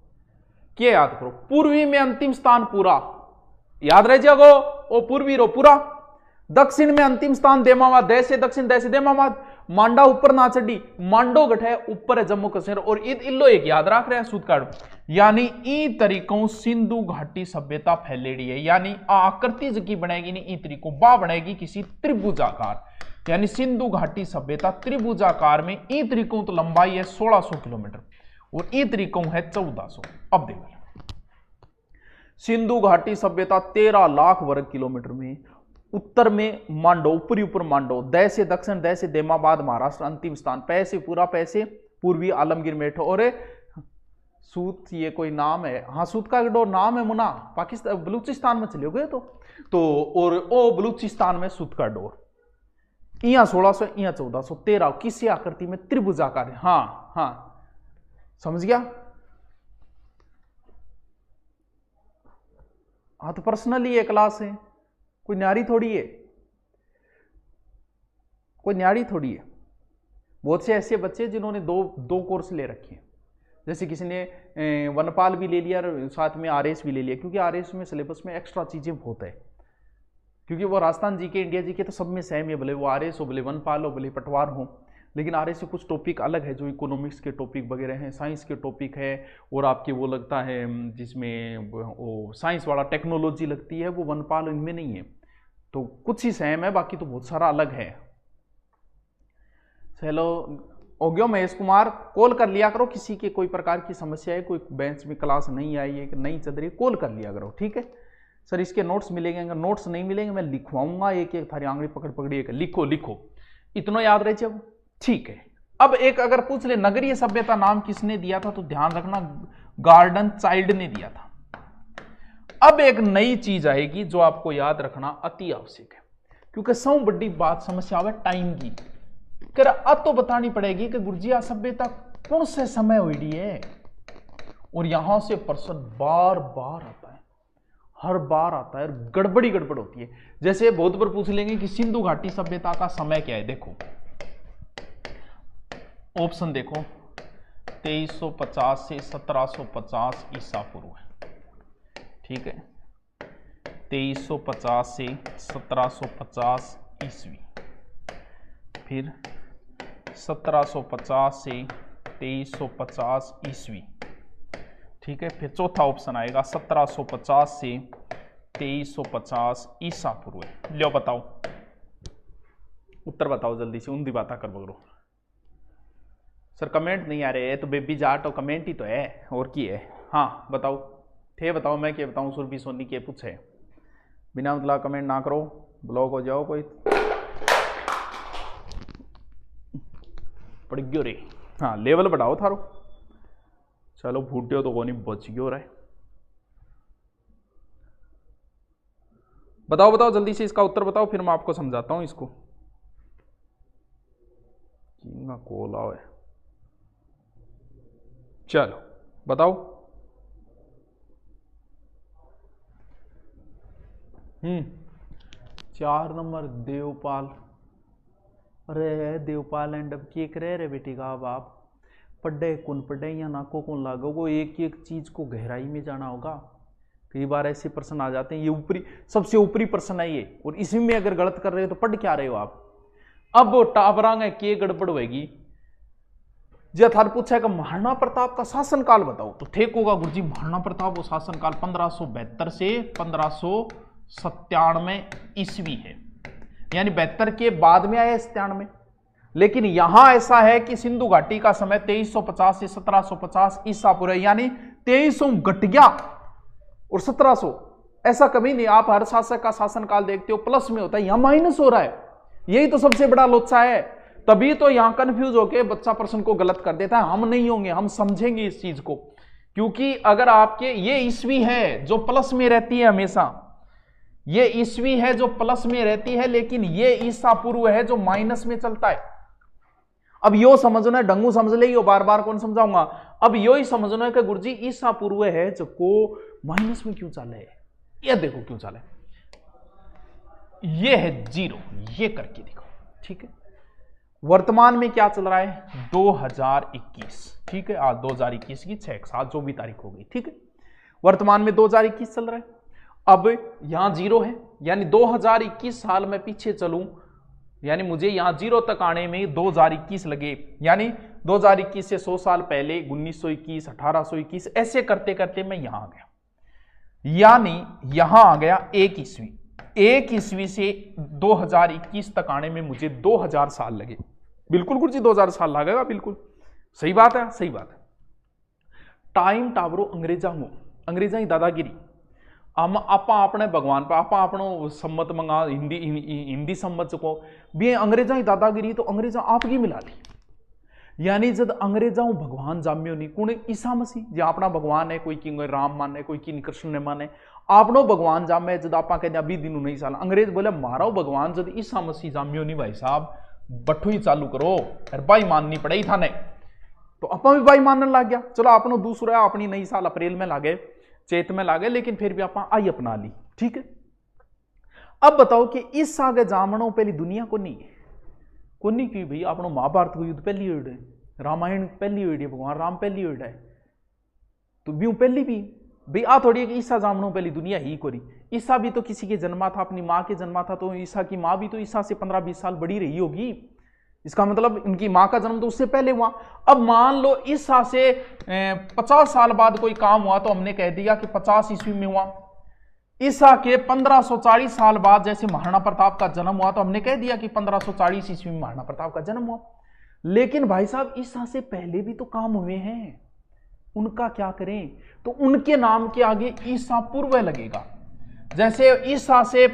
Speaker 1: क्या याद करो, पूर्वी में अंतिम स्थान पूरा याद रह जागो, ओ पूर्वी रो पूरा। दक्षिण में अंतिम स्थान देमावाद, दे से दक्षिण दे से देमावाद। मांडा ऊपर ना चढ़ी, मांडो गठ है ऊपर है जम्मू कश्मीर, और इल्लो एक याद रख रहे हैं सूतकाड़। यानी ई तरीकों सिंधु घाटी सभ्यता फैलेड़ी है, यानी आकृति जकी बनेगी नहीं, ई तरीकों बा बनेगी किसी त्रिभुजाकार, यानी सिंधु घाटी सभ्यता त्रिभुजाकार में। ई तरीकों तो लंबाई है 1600 किलोमीटर और ई तरीकों है 1400। अब देखो सिंधु घाटी सभ्यता 13 लाख वर्ग किलोमीटर में, उत्तर में मांडो, ऊपरी ऊपर मांडो, दै से दक्षिण दै से देमाबाद महाराष्ट्र अंतिम स्थान, पै से पूरा, पै से पूर्वी आलमगीर मेठो। और सूत ये कोई नाम है, हाँ सूत का डोर नाम है मुना, पाकिस्तान बलूचिस्तान में चले गए तो और ओ बलूचिस्तान में सूत का डोर। यहाँ 1600 यहाँ 1400, 13 किसी आकृति में त्रिभुजाकार। हाँ समझ गया। हाँ तो पर्सनली ये क्लास है, कोई न्यारी थोड़ी है, कोई न्यारी थोड़ी है। बहुत से ऐसे बच्चे जिन्होंने दो कोर्स ले रखे हैं, जैसे किसी ने वनपाल भी ले लिया और साथ में आरएस भी ले लिया, क्योंकि आरएस में सिलेबस में एक्स्ट्रा चीजें बहुत है, क्योंकि वो राजस्थान जी के इंडिया जी के तो सब में सेम है, भले वो आरएस हो, भले वनपाल हो, भले पटवार हो, लेकिन आरएस से कुछ टॉपिक अलग है, जो इकोनॉमिक्स के टॉपिक वगैरह हैं, साइंस के टॉपिक है, और आपके वो लगता है जिसमें वो साइंस वाला टेक्नोलॉजी लगती है, वो वनपाल इनमें नहीं है। तो कुछ ही सेम है, बाकी तो बहुत सारा अलग है। चलो हो गया। महेश कुमार कॉल कर लिया करो, किसी के कोई प्रकार की समस्या है, कोई बेंच में क्लास नहीं आई है कि नहीं चल रही, कॉल कर लिया करो, ठीक है। सर इसके नोट्स मिलेंगे, अगर नोट्स नहीं मिलेंगे मैं लिखवाऊंगा, एक एक थारी आंगली पकड़ पकड़ी एक लिखो इतना याद रहे जब, ठीक है। अब एक अगर पूछ ले नगरीय सभ्यता नाम किसने दिया था, तो ध्यान रखना गार्डन चाइल्ड ने दिया था। अब एक नई चीज आएगी जो आपको याद रखना अति आवश्यक है, क्योंकि सौ बड़ी बात समस्या है टाइम की, कर अब तो बतानी पड़ेगी कि गुर्जिया सभ्यता कौन से समय हुई है, और यहां से प्रश्न बार बार आता है, हर बार आता है, गड़बड़ी गड़बड़ होती है। जैसे बहुत बार पूछ लेंगे कि सिंधु घाटी सभ्यता का समय क्या है, देखो ऑप्शन देखो 2350 से 1750 ईसा पूर्व है, ठीक है, 2350 से 1750 ईस्वी, फिर 1750 से 2350 ईस्वी, ठीक है, फिर चौथा ऑप्शन आएगा 1750 से 2350 ईसा पूर्व। लो बताओ उत्तर बताओ जल्दी से, उन्दी बात कर बगरो। सर कमेंट नहीं आ रहे है, तो बेबी जाट और कमेंट ही तो है, और की है। हाँ बताओ थे, बताओ मैं क्या बताऊं, सुरभि सोनी के पूछे, बिना मतलब कमेंट ना करो, ब्लॉक हो जाओ कोई पड़ गयो रे। हाँ लेवल बढ़ाओ थारो, चलो फूटियो तो कोनी बच गयो रहे। बताओ जल्दी से इसका उत्तर बताओ, फिर मैं आपको समझाता हूं इसको। कॉल आओ, चलो बताओ। 4 नंबर देवपाल। अरे देवपाल एंड अब के करे रे बेटी का, अब आप पढ़े कौन पढ़े या नाको कौन लागोगो, एक एक चीज को गहराई में जाना होगा। कई बार ऐसे प्रश्न आ जाते हैं, ये ऊपरी सबसे ऊपरी प्रश्न है ये, और इसी में अगर गलत कर रहे हो तो पढ़ क्या रहे हो आप। अब टाबरांग के गड़बड़ होगी। जब थार पूछा कि महाराणा प्रताप का शासनकाल बताओ, तो ठीक होगा गुरुजी महाराणा प्रताप वो शासनकाल 1572 से 1597 ईस्वी है, यानी 72 के बाद में आया 97। लेकिन यहां ऐसा है कि सिंधु घाटी का समय 2350 से 1750 ईसा पूर्व, यानी 2300 घट गया और 1700, ऐसा कभी नहीं। आप हर शासक का शासनकाल देखते हो प्लस में होता है, यहां माइनस हो रहा है, यही तो सबसे बड़ा लोचा है। तभी तो यहां कंफ्यूज होके बच्चा प्रश्न को गलत कर देता है। हम नहीं होंगे, हम समझेंगे इस चीज को, क्योंकि अगर आपके ये ईस्वी है जो प्लस में रहती है हमेशा, ये ईस्वी है जो प्लस में रहती है, लेकिन ये ईसा पूर्व है जो माइनस में चलता है। अब यो समझना है, डंगू समझ ले, यो बार बार कौन समझाऊंगा। अब यो ही समझना है कि गुरुजी ईसा पूर्व है जो को माइनस में क्यों चले है, ये देखो क्यों चले, ये है 0, ये करके देखो, ठीक है। वर्तमान में क्या चल रहा है 2021, ठीक है। आज 2021 की 6/7 जो भी तारीख हो गई, ठीक है। वर्तमान में 2021 चल रहा है। अब यहां 0 है, यानी 2021 साल में पीछे चलूं, यानी मुझे यहां 0 तक आने में 2021 लगे, यानी 2021 से 100 साल पहले 1921, 1821, ऐसे करते करते मैं यहां आ गया, यानी यहां आ गया 1 ईस्वी। 1 ईस्वी से 2021 तक आने में मुझे 2000 साल लगे। बिल्कुल गुरुजी 2000 साल लगेगा, बिल्कुल सही बात है, सही बात है। टाइम टावरो अंग्रेजा ही दादागिरी। हम आपा अपने भगवान पर आपा अपनो सम्मत मंगा हिंदी सम्मत को भी अंग्रेजा ही दादागिरी, तो अंग्रेजा आपकी मिला ली। यानी जब अंग्रेजा भगवान जाम्यो नहीं कुण ईसा मसीह जो अपना भगवान है, कोई की राम माने, कोई की कृष्ण ने माने, आपनो भगवान जामे जब आप कहते अभी दिन नहीं साल, अंग्रेज बोले मारो भगवान जब ईसा मसीह जाम्यो नहीं भाई साहब, बट्ठू ही चालू करो, भाई माननी पड़ेगी थाने। तो अपा भी भाई मानने लग गया। चलो अपनो दूसरा अपनी नई साल अप्रैल में लागे, चेत में लागे, लेकिन फिर भी आप आई अपना ली, ठीक है। अब बताओ कि इस आगे जामनो पहली दुनिया को नहीं की भाई, अपनो महाभारत को युद्ध पहली हुई है, रामायण पहली हुई है, भगवान राम पहली हुई है, तो ब्यू पहली भी भाई आ थोड़ी है कि ईसा जामनो पहली दुनिया ही कोरी। ईसा भी तो किसी के जन्मा था, अपनी माँ के जन्मा था, तो ईसा की माँ भी तो ईसा से 15-20 साल बड़ी रही होगी, इसका मतलब इनकी माँ का जन्म तो उससे पहले हुआ। अब मान लो ईसा से 50 साल बाद कोई काम हुआ, तो हमने कह दिया कि 50 ईस्वी में हुआ। ईसा के 1540 साल बाद जैसे महाराणा प्रताप का जन्म हुआ, तो हमने कह दिया कि 1540 ईस्वी में महाराणा प्रताप का जन्म हुआ। लेकिन भाई साहब ईसा से पहले भी तो काम हुए हैं, उनका क्या करें, तो उनके नाम के आगे ईसा पूर्व लगेगा। जैसे ईसा से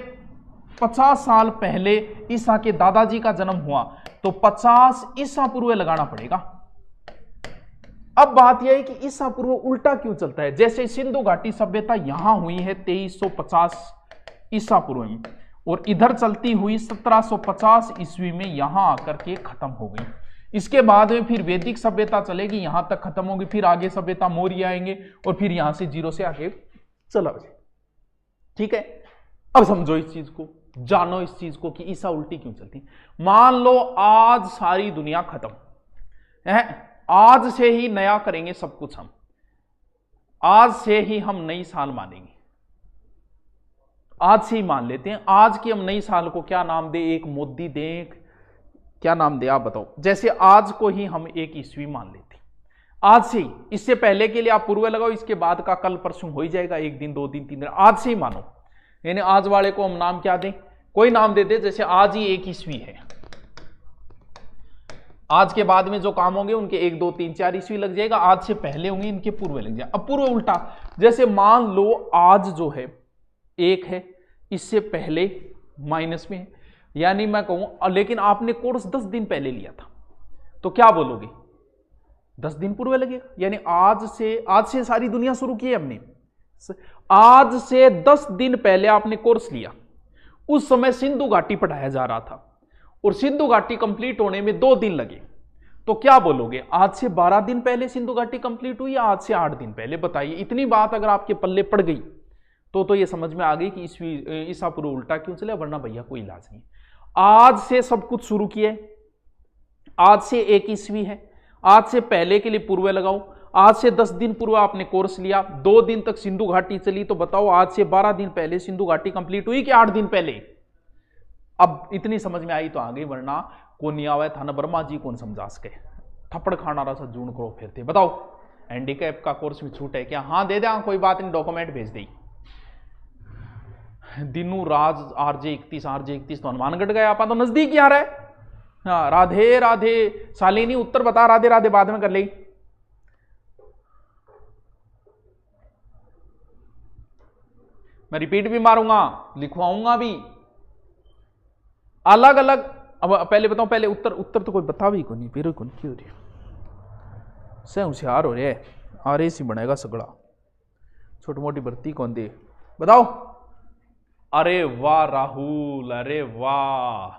Speaker 1: 50 साल पहले ईसा के दादाजी का जन्म हुआ, तो 50 ईसा पूर्व लगाना पड़ेगा। अब बात यह है कि ईसा पूर्व उल्टा क्यों चलता है। जैसे सिंधु घाटी सभ्यता यहां हुई है 2350 ईसा पूर्व में, और इधर चलती हुई 1750 ईस्वी में यहां आकर के खत्म हो गई। इसके बाद में फिर वैदिक सभ्यता चलेगी, यहां तक खत्म होगी, फिर आगे सभ्यता मौर्य आएंगे, और फिर यहां से 0 से आगे चला जाए, ठीक है। अब समझो इस चीज को, जानो इस चीज को कि ईसा उल्टी क्यों चलती। मान लो आज सारी दुनिया खत्म है, आज से ही नया करेंगे सब कुछ, हम आज से ही हम नई साल मानेंगे, आज से ही मान लेते हैं। आज की हम नई साल को क्या नाम दे, एक मोदी दे, क्या नाम दे आप बताओ। जैसे आज को ही हम 1 ईस्वी मान लेते, आज से ही, इससे पहले के लिए आप पूर्व लगाओ, इसके बाद का कल परसों हो ही जाएगा, 1 दिन 2 दिन 3 दिन, आज से ही मानो। यानी आज वाले को हम नाम क्या दें, कोई नाम दे दे, जैसे आज ही 1 ईस्वी है, आज के बाद में जो काम होंगे उनके 1 2 3 4 ईस्वी लग जाएगा, आज से पहले होंगे इनके पूर्व लग जाएगा। अब पूर्व उल्टा, जैसे मान लो आज जो है 1 है, इससे पहले माइनस में है, यानी मैं कहूं, लेकिन आपने कोर्स 10 दिन पहले लिया था, तो क्या बोलोगे 10 दिन पूर्व लगेगा। यानी आज से सारी दुनिया शुरू की है हमने, आज से 10 दिन पहले आपने कोर्स लिया, उस समय सिंधु घाटी पढ़ाया जा रहा था, और सिंधु घाटी कंप्लीट होने में 2 दिन लगे, तो क्या बोलोगे आज से 12 दिन पहले सिंधु घाटी कंप्लीट हुई या आज से 8 दिन पहले। बताइए, इतनी बात अगर आपके पल्ले पड़ गई तो ये समझ में आ गई कि ईसा पूर्व उल्टा क्यों चले, वरना भैया कोई इलाज नहीं। आज से सब कुछ शुरू किया, आज से 1 ईस्वी है, आज से पहले के लिए पूर्व लगाओ, आज से 10 दिन पूर्व आपने कोर्स लिया, 2 दिन तक सिंधु घाटी चली, तो बताओ आज से 12 दिन पहले सिंधु घाटी कंप्लीट हुई कि 8 दिन पहले। अब इतनी समझ में आई तो आ गई, वरना कौन नहीं आवा था ना ब्रह्मा जी कौन समझा सके, थप्पड़ खाना रहा जून करो फिरते। बताओ हैंडीकैप का कोर्स में छूट है क्या, हाँ दे दे, कोई बात नहीं, डॉक्यूमेंट भेज दी। दिनू राज RJ 31 तो हनुमानगढ़ गया, आप तो नजदीक आ रहा है। हाँ राधे राधे शालिनी, उत्तर बता, राधे राधे बाद में कर ले। मैं रिपीट भी मारूंगा, लिखवाऊंगा भी अलग अलग। अब पहले बताऊं, पहले उत्तर तो कोई बता भी को नहीं, फिर कौन क्यों रही से होशियार हो रहे RS ही बनेगा सगड़ा, छोटी मोटी भर्ती कौन दे, बताओ। अरे वाह राहुल, अरे वाह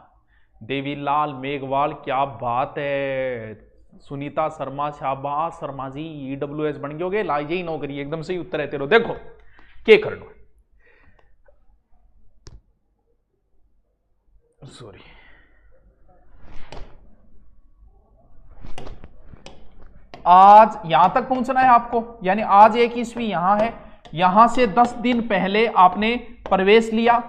Speaker 1: देवीलाल मेघवाल, क्या बात है। सुनीता शर्मा, शाबाश शर्मा जी, ईडब्ल्यूएस बन गयोगे, ला यही नौकरी, एकदम सही उत्तर है तेरो। देखो के कर लो, सॉरी, आज यहां तक पहुंचना है आपको, यानी आज 1 ईस्वी यहां है, यहां से 10 दिन पहले आपने प्रवेश लिया,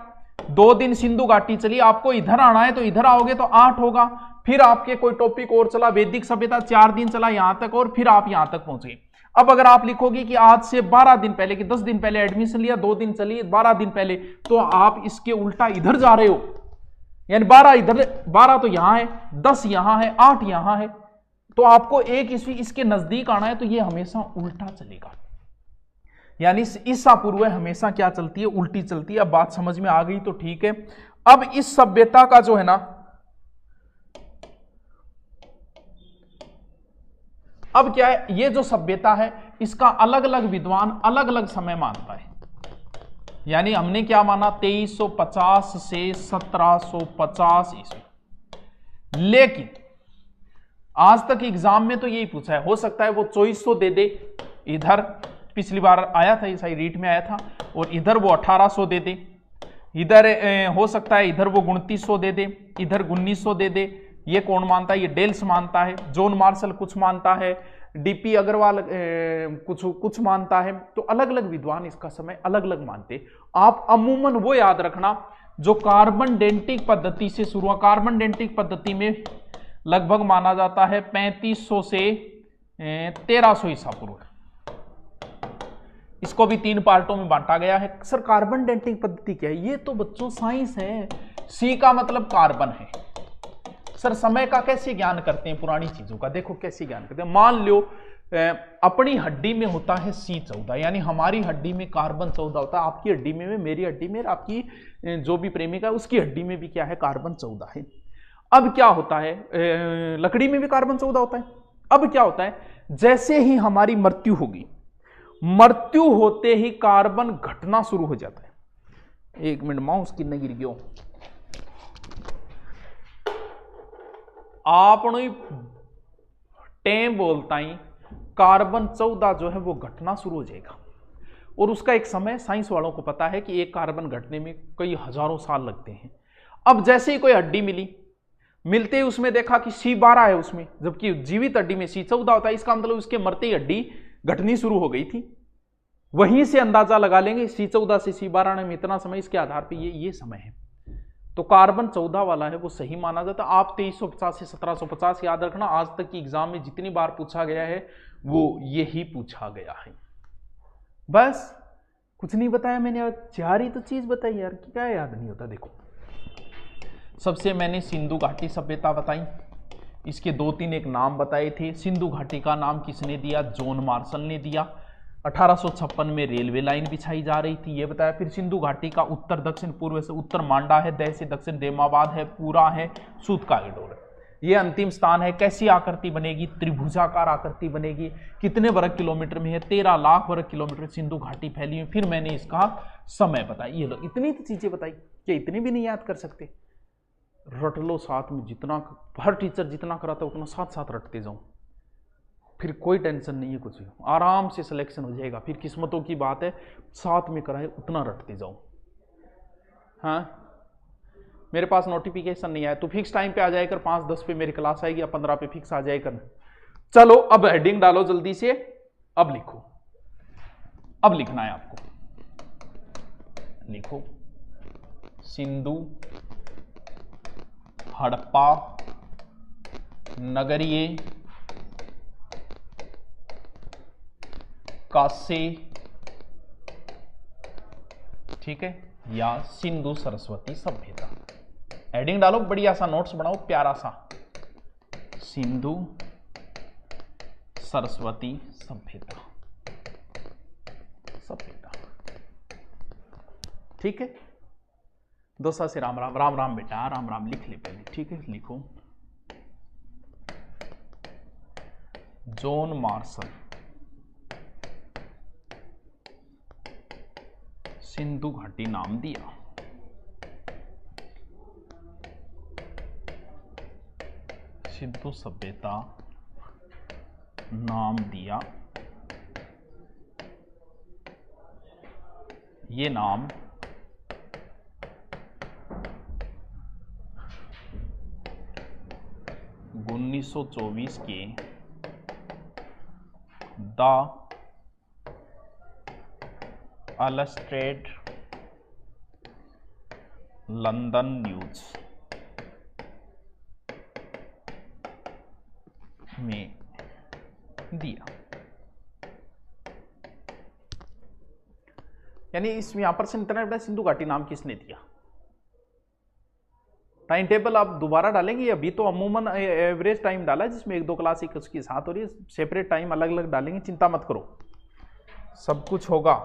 Speaker 1: 2 दिन सिंधु घाटी चली, आपको इधर आना है तो इधर आओगे तो 8 होगा, फिर आपके कोई टॉपिक और चला, वैदिक सभ्यता 4 दिन चला यहां तक, और फिर आप यहां तक पहुंचे। अब अगर आप लिखोगे कि आज से 12 दिन पहले, कि 10 दिन पहले एडमिशन लिया, 2 दिन चली, 12 दिन पहले, तो आप इसके उल्टा इधर जा रहे हो, यानी 12 इधर, 12 तो यहां है, 10 यहां है, 8 यहां है, तो आपको 1 ईस्वी इसके नजदीक आना है, तो ये हमेशा उल्टा चलेगा, यानी ईसा पूर्व हमेशा क्या चलती है, उल्टी चलती है। अब बात समझ में आ गई तो ठीक है। अब इस सभ्यता का जो है ना, अब क्या है, ये जो सभ्यता है इसका अलग अलग विद्वान अलग अलग समय मानता है, यानी हमने क्या माना 2350 से 1750 ईस्वी, लेकिन आज तक एग्जाम में तो यही पूछा है, हो सकता है वो 2400 दे दे, इधर पिछली बार आया था, इस रीट में आया था, और इधर वो 1800 दे दे, इधर हो सकता है इधर वो 2900 दे दे, इधर 1900 दे दे। ये कौन मानता है, ये डेल्स मानता है, जॉन मार्शल कुछ मानता है, डीपी अग्रवाल कुछ मानता है, तो अलग अलग विद्वान इसका समय अलग अलग मानते। आप अमूमन वो याद रखना जो कार्बन डेंटिक पद्धति से शुरू हुआ, कार्बन डेंटिक पद्धति में लगभग माना जाता है 3500 से 1300 ईसा पूर्व। इसको भी 3 पार्टों में बांटा गया है। सर कार्बन डेंटिंग पद्धति क्या है, ये तो बच्चों साइंस है, सी का मतलब कार्बन है। सर समय का कैसे ज्ञान करते हैं, पुरानी चीजों का देखो कैसे ज्ञान करते हैं। मान लो अपनी हड्डी में होता है C14, यानी हमारी हड्डी में कार्बन 14 होता है, आपकी हड्डी में, मेरी हड्डी में, आपकी जो भी प्रेमिका है उसकी हड्डी में भी क्या है, कार्बन 14 है। अब क्या होता है, लकड़ी में भी कार्बन 14 होता है। अब क्या होता है, जैसे ही हमारी मृत्यु होगी, मृत्यु होते ही कार्बन घटना शुरू हो जाता है। 1 मिनट, माउस किन्ने गिर गयो, आपने टेम बोलता ही कार्बन 14 जो है वो घटना शुरू हो जाएगा, और उसका एक समय साइंस वालों को पता है कि एक कार्बन घटने में कई हजारों साल लगते हैं। अब जैसे ही कोई हड्डी मिली, मिलते ही उसमें देखा कि C12 है उसमें, जबकि जीवित हड्डी में C14 होता है, इसका मतलब उसके मरते ही हड्डी घटनी शुरू हो गई थी। वहीं से अंदाजा लगा लेंगे C14 से C12 में इतना समय, इसके आधार पर ये समय है, तो कार्बन 14 वाला है वो सही माना जाता है। आप 2350 से 1750 याद रखना, आज तक की एग्जाम में जितनी बार पूछा गया है वो यही पूछा गया है। बस कुछ नहीं बताया मैंने, 4 ही तो चीज बताई यार, क्या याद नहीं होता। देखो सबसे मैंने सिंधु घाटी सभ्यता बताई, इसके 2-3 एक नाम बताए थे। सिंधु घाटी का नाम किसने दिया, जॉन मार्शल ने दिया। 1856 में रेलवे लाइन बिछाई जा रही थी, ये बताया। फिर सिंधु घाटी का उत्तर दक्षिण पूर्व से उत्तर मांडा है, दह से दक्षिण देमाबाद है, पूरा है, सूत का इडोर, ये अंतिम स्थान है। कैसी आकृति बनेगी, त्रिभुजाकार आकृति बनेगी। कितने वर्ग किलोमीटर में है, 13 लाख वर्ग किलोमीटर सिंधु घाटी फैली हुई। फिर मैंने इसका समय बताया। ये लो, इतनी तो चीजें बताई, क्या इतनी भी नहीं याद कर सकते? रट लो साथ में, जितना हर टीचर जितना कराता है उतना साथ साथ रटते जाओ, फिर कोई टेंशन नहीं है, कुछ भी आराम से सिलेक्शन हो जाएगा। फिर किस्मतों की बात है, साथ में कराए उतना रटते जाओ। हाँ, मेरे पास नोटिफिकेशन नहीं आया तो फिक्स टाइम पे आ जाए कर, 5:10 पे मेरी क्लास आएगी या 15 पे फिक्स आ जाए कर। चलो अब हेडिंग डालो जल्दी से, अब लिखो, अब लिखना है आपको। लिखो सिंधु हड़प्पा नगरीय कांस्य, ठीक है, या सिंधु सरस्वती सभ्यता। हेडिंग डालो, बढ़िया सा नोट्स बनाओ, प्यारा सा, सिंधु सरस्वती सभ्यता, ठीक है। दोसा से राम राम, राम राम बेटा, राम राम लिख ले पहले, ठीक है। लिखो जॉन मार्शल सिंधु घाटी नाम दिया, सिंधु सभ्यता नाम दिया। ये नाम उन्नीस सौ 24 के द इलस्ट्रेटेड लंदन न्यूज में दिया। यानी इस यहां पर से सिंधु घाटी नाम किसने दिया? टाइम टेबल आप दोबारा डालेंगे, अभी तो अमूमन एवरेज टाइम डाला है जिसमें 1-2 क्लास एक उसके साथ हो रही है, सेपरेट टाइम अलग अलग डालेंगे, चिंता मत करो, सब कुछ होगा।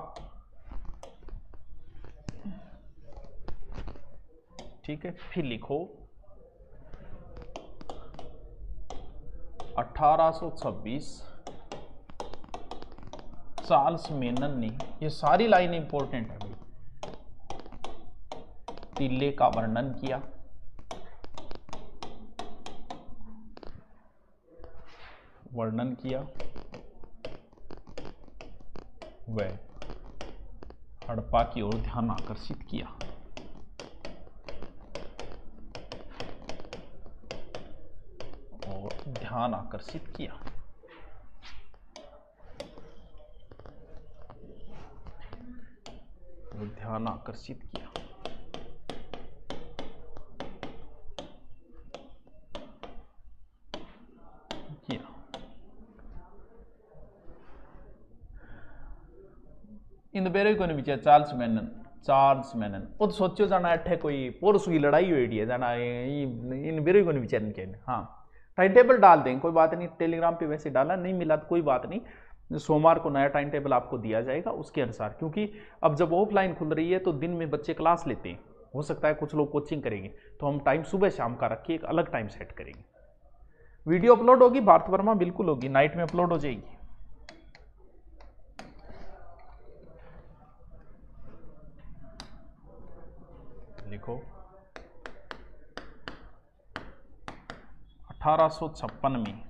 Speaker 1: ठीक है, फिर लिखो 1826 चार्ल्स मेनन ने, ये सारी लाइन इंपॉर्टेंट है भाई, टिल्ले का वर्णन किया। वह हड़प्पा की ओर ध्यान आकर्षित किया। ध्यान आकर्षित किया। ध्यान आकर्षित किया। इन बेरे को नहीं बिचार चार्ल्स मैनन वो तो सोचो जाना अठे कोई पोरस की लड़ाई हुई है जाना, इन बेरे को नहीं बिचार के। हाँ, टाइम टेबल डाल देंगे, कोई बात नहीं, टेलीग्राम पे वैसे डाला, नहीं मिला तो कोई बात नहीं, सोमवार को नया टाइम टेबल आपको दिया जाएगा उसके अनुसार, क्योंकि अब जब ऑफलाइन खुल रही है तो दिन में बच्चे क्लास लेते हैं, हो सकता है कुछ लोग कोचिंग करेंगे, तो हम टाइम सुबह शाम का रख के एक अलग टाइम सेट करेंगे। वीडियो अपलोड होगी भारत वर्मा, बिल्कुल होगी, नाइट में अपलोड हो जाएगी। लिखो 1856 में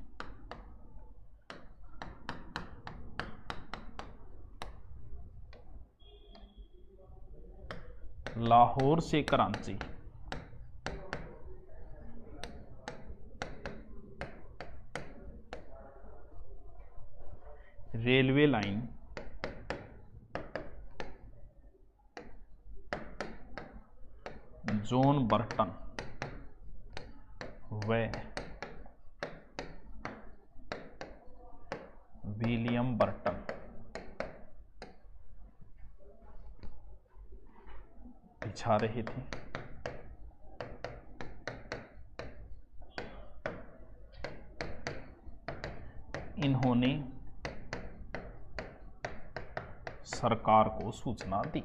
Speaker 1: लाहौर से Karachi railway line John Burton व विलियम बर्टन बिछा रहे थे। इन्होंने सरकार को सूचना दी।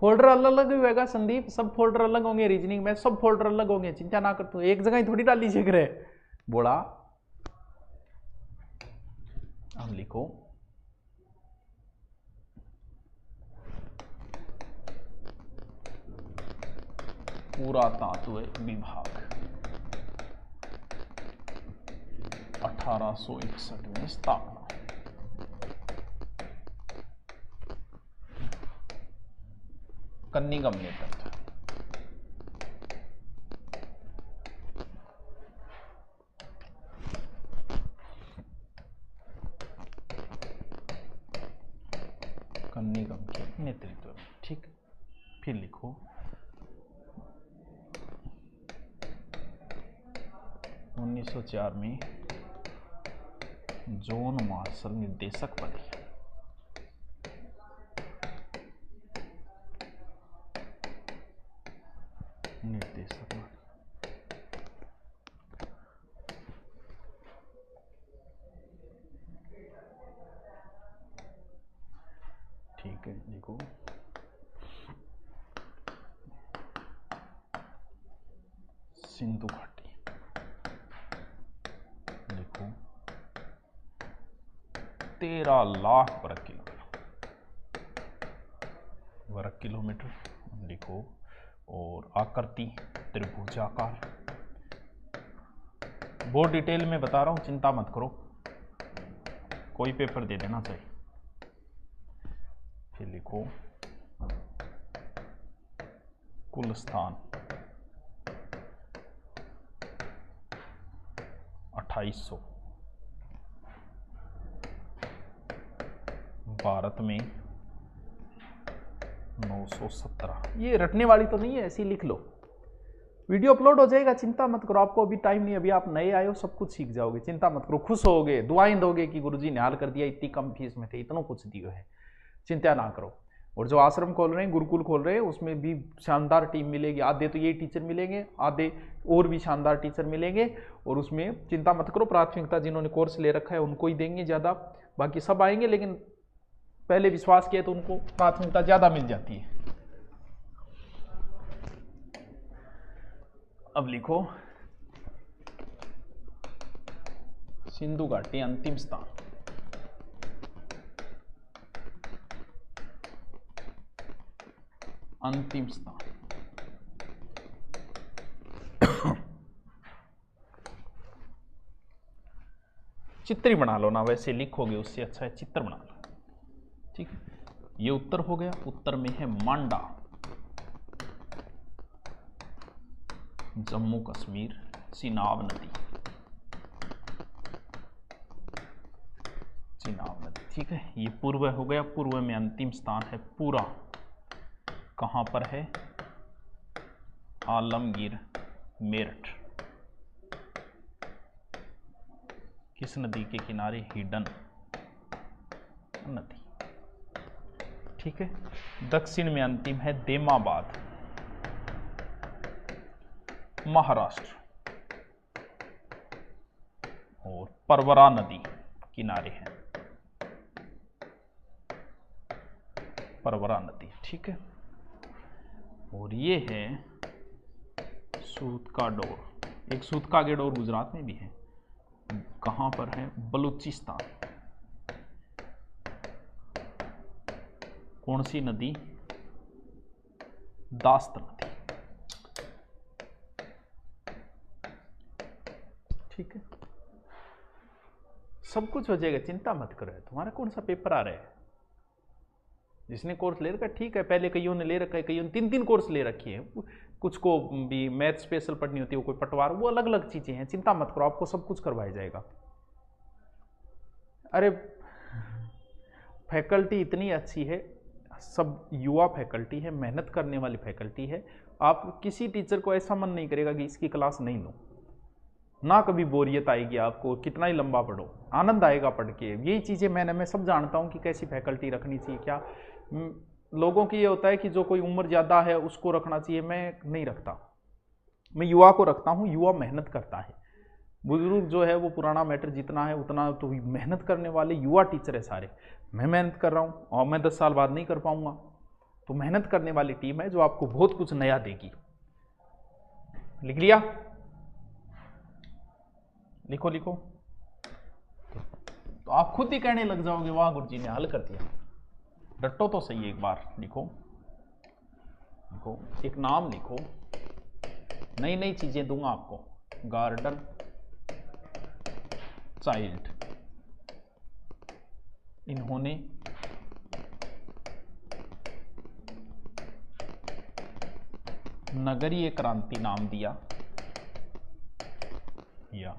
Speaker 1: फोल्डर अलग अलग होगा संदीप, सब फोल्डर अलग होंगे, रीजनिंग में सब फोल्डर अलग होंगे, चिंता ना कर, तो एक जगह ही थोड़ी डाल लीजिए करे बोला। अब लिखो पुरातत्व विभाग 1861 में स्थापना। कन्निंगम नेतृत्व। कन्निंगम के नेतृत्व में, ठीक। फिर लिखो 1904 में जॉन मार्शल निर्देशक बने। ठीक है, देखो सिंधु घाटी 13 लाख वर्ग किलोमीटर लिखो। और आकृति त्रिभुजाकार। बहुत डिटेल में बता रहा हूं, चिंता मत करो, कोई पेपर दे देना चाहिए। फिर लिखो कुल स्थान 2800, भारत में 917। ये रटने वाली तो नहीं है, ऐसी लिख लो। वीडियो अपलोड हो जाएगा, चिंता मत करो, आपको अभी टाइम नहीं, अभी आप नए आए हो, सब कुछ सीख जाओगे, चिंता मत करो, खुश होगे, दुआएं दोगे कि गुरुजी ने हाल कर दिया, इतनी कम फीस में थे, इतना कुछ दियो है, चिंता ना करो। और जो आश्रम खोल रहे हैं, गुरुकुल खोल रहे हैं, उसमें भी शानदार टीम मिलेगी, आधे तो ये टीचर मिलेंगे, आधे और भी शानदार टीचर मिलेंगे। और उसमें चिंता मत करो, प्राथमिकता जिन्होंने कोर्स ले रखा है उनको ही देंगे ज़्यादा, बाकी सब आएंगे, लेकिन पहले विश्वास किया तो उनको प्राथमिकता ज़्यादा मिल जाती है। अब लिखो सिंधु घाटी अंतिम स्थान। अंतिम स्थान चित्र ही बना लो ना, वैसे लिखोगे उससे अच्छा है चित्र बना लो, ठीक है। ये उत्तर हो गया, उत्तर में है मांडा, जम्मू कश्मीर, चिनाब नदी, चिनाब नदी, ठीक है। ये पूर्व हो गया, पूर्व में अंतिम स्थान है पूरा, कहां पर है, आलमगीर मेरठ। किस नदी के किनारे, हिडन नदी, ठीक है। दक्षिण में अंतिम है देमाबाद, महाराष्ट्र, और परवरा नदी किनारे है, परवरा नदी, ठीक है। और ये है सूत का डोर, एक सूत का डोर गुजरात में भी है, कहां पर है, बलूचिस्तान। कौन सी नदी, दास्त नदी, ठीक है। सब कुछ हो जाएगा, चिंता मत करो। तुम्हारा कौन सा पेपर आ रहा है, जिसने कोर्स ले रखा है ठीक है, पहले कईयों ने ले रखा है, कईयों ने 3-3 कोर्स ले रखी है, कुछ को भी मैथ स्पेशल पढ़नी होती है, कोई पटवार, वो अलग अलग चीजें हैं, चिंता मत करो, आपको सब कुछ करवाया जाएगा। अरे फैकल्टी इतनी अच्छी है, सब युवा फैकल्टी है, मेहनत करने वाली फैकल्टी है। आप किसी टीचर को ऐसा मन नहीं करेगा कि इसकी क्लास नहीं लो, ना कभी बोरियत आएगी आपको, कितना ही लंबा पढ़ो, आनंद आएगा पढ़ के। यही चीज़ें मैं सब जानता हूँ कि कैसी फैकल्टी रखनी चाहिए। क्या लोगों की ये होता है कि जो कोई उम्र ज़्यादा है उसको रखना चाहिए, मैं नहीं रखता, मैं युवा को रखता हूँ। युवा मेहनत करता है, बुजुर्ग जो है वो पुराना मैटर जितना है उतना, तो मेहनत करने वाले युवा टीचर है सारे। मैं मेहनत कर रहा हूँ और मैं 10 साल बाद नहीं कर पाऊंगा, तो मेहनत करने वाली टीम है जो आपको बहुत कुछ नया देगी। लिख लिया, लिखो लिखो, तो आप खुद ही कहने लग जाओगे वाह गुरुजी ने हल कर दिया। रटो तो सही एक बार, लिखो लिखो, एक नाम लिखो, नई नई चीजें दूंगा आपको। गार्डन चाइल्ड, इन्होंने नगरीय क्रांति नाम दिया, या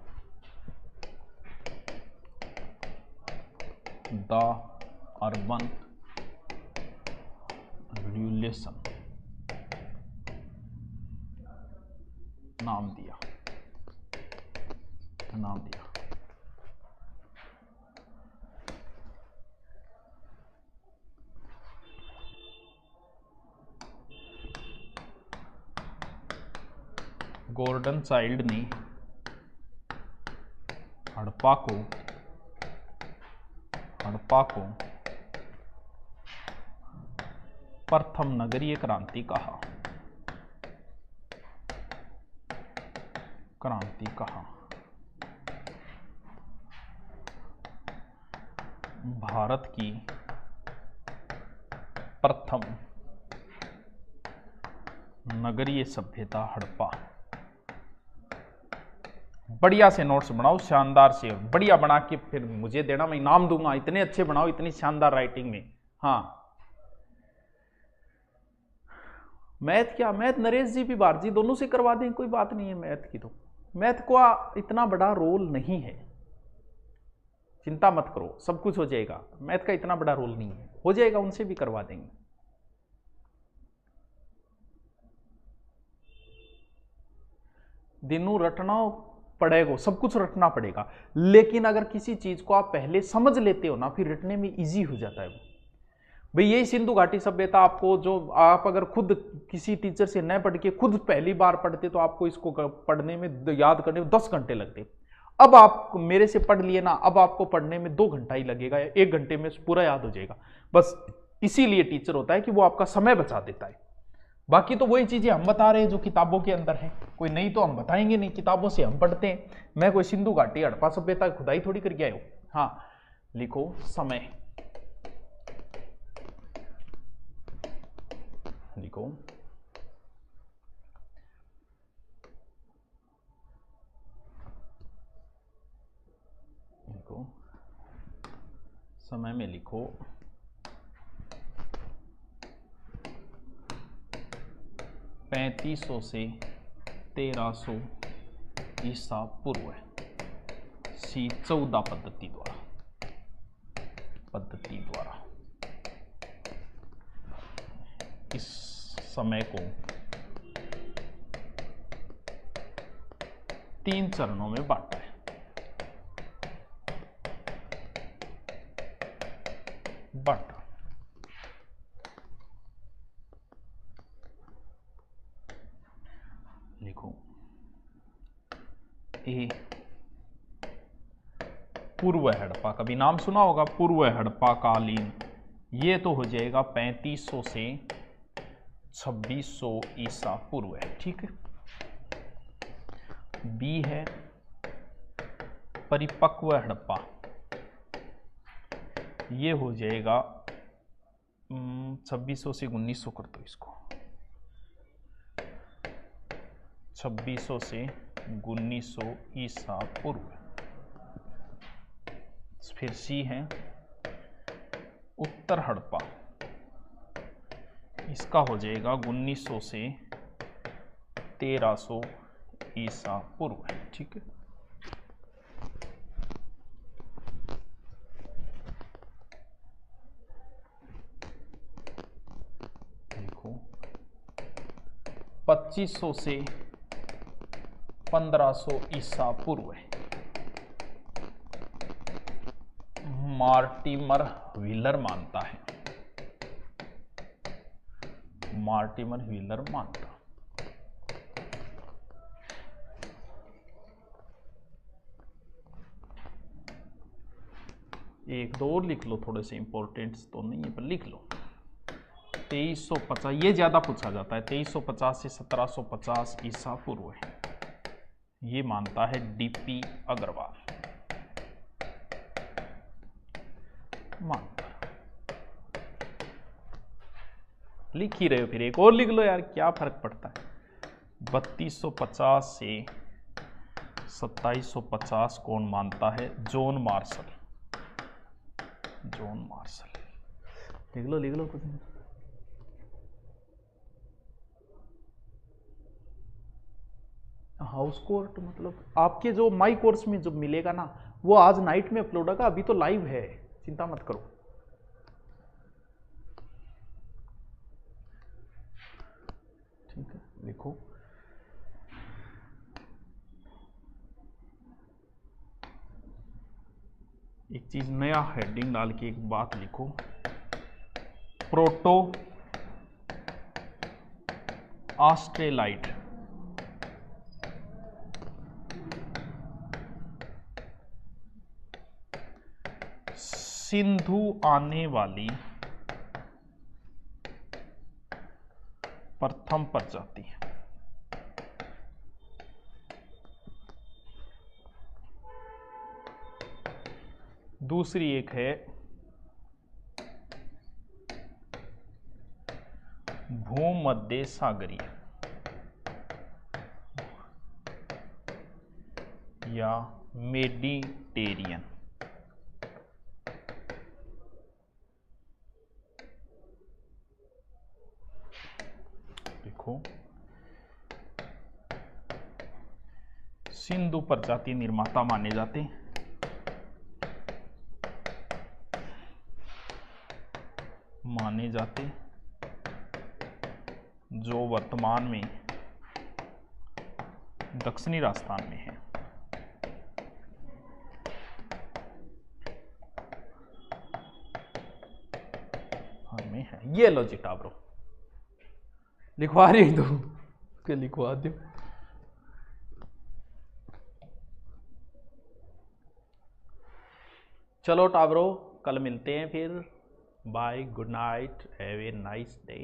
Speaker 1: द अर्बन रिवोल्यूशन नाम दिया। गॉर्डन चाइल्ड ने हड़प्पा को प्रथम नगरीय क्रांति कहा। भारत की प्रथम नगरीय सभ्यता हड़प्पा। बढ़िया से नोट्स बनाओ, शानदार से, बढ़िया बना के फिर मुझे देना, मैं इनाम दूंगा। इतने अच्छे बनाओ, इतनी शानदार राइटिंग में। हाँ, मैथ क्या, मैथ नरेश जी भी भारत जी दोनों से करवा दें, कोई बात नहीं है मैथ की। तो मैथ का इतना बड़ा रोल नहीं है, चिंता मत करो, सब कुछ हो जाएगा। मैथ का इतना बड़ा रोल नहीं है, हो जाएगा, उनसे भी करवा देंगे। दिनों रटना पड़ेगा, सब कुछ रटना पड़ेगा, लेकिन अगर किसी चीज को आप पहले समझ लेते हो ना, फिर रटने में इजी हो जाता है वो। भाई यही सिंधु घाटी सभ्यता आपको, जो आप अगर खुद किसी टीचर से न पढ़ के खुद पहली बार पढ़ते तो आपको इसको पढ़ने में, याद करने में 10 घंटे लगते। अब आप मेरे से पढ़ लिए ना, अब आपको पढ़ने में 2 घंटा ही लगेगा, 1 घंटे में पूरा याद हो जाएगा। बस इसीलिए टीचर होता है कि वो आपका समय बचा देता है। बाकी तो वही चीजें हम बता रहे हैं जो किताबों के अंदर है, कोई नहीं तो हम बताएंगे नहीं, किताबों से हम पढ़ते हैं। मैं कोई सिंधु घाटी हड़प्पा सभ्यता खुदाई थोड़ी करके आया हूं। हाँ, लिखो समय, लिखो लिखो समय में लिखो 3500 से 1300 ईसा पूर्व सी 14 पद्धति द्वारा इस समय को 3 चरणों में बांटा है। बांटा, लिखो ए पूर्व हड़प्पा, कभी नाम सुना होगा पूर्व हड़प्पा कालीन, ये तो हो जाएगा 3500 से 2600 ईसा पूर्व है, ठीक है। बी है परिपक्व हड़प्पा, ये हो जाएगा 2600 से 1900 कर दो इसको, 2600 से 1900 ईसा पूर्व। फिर सी है उत्तर हड़प्पा, इसका हो जाएगा 1900 से 1300 ईसा पूर्व, ठीक है। देखो 2500 से 1500 ईसा पूर्व है, मार्टिमर व्हीलर मानता है, मार्टिमर व्हीलर मानता। एक दो और लिख लो, थोड़े से इंपॉर्टेंट तो नहीं है पर लिख लो। 2350, ये ज्यादा पूछा जाता है, 2350 से 1750 ईसा पूर्व है, ये मानता है डीपी अग्रवाल, मानता। लिख ही रहे हो, फिर एक और लिख लो यार, क्या फर्क पड़ता है। 3250 से 2750 कौन मानता है? John Marshall, John Marshall. लिख लो कुछ नहीं। हाउस कोर्ट मतलब आपके जो माई कोर्स में जो मिलेगा ना, वो आज नाइट में अपलोड होगा, अभी तो लाइव है, चिंता मत करो। ठीक है, लिखो एक चीज नया हेडिंग डाल के एक बात लिखो, प्रोटो ऑस्ट्रेलाइट सिंधु आने वाली प्रथम प्रजाति है। दूसरी एक है भूमध्य सागरीय या मेडिटेरियन। देखो सिंधु प्रजाति निर्माता माने जाते, जो वर्तमान में दक्षिणी राजस्थान में है। में है ये। लो जी टाब्रो लिखवा रही तो के लिखवा दो। चलो टाब्रो कल मिलते हैं फिर। Bye, good night, have a nice day.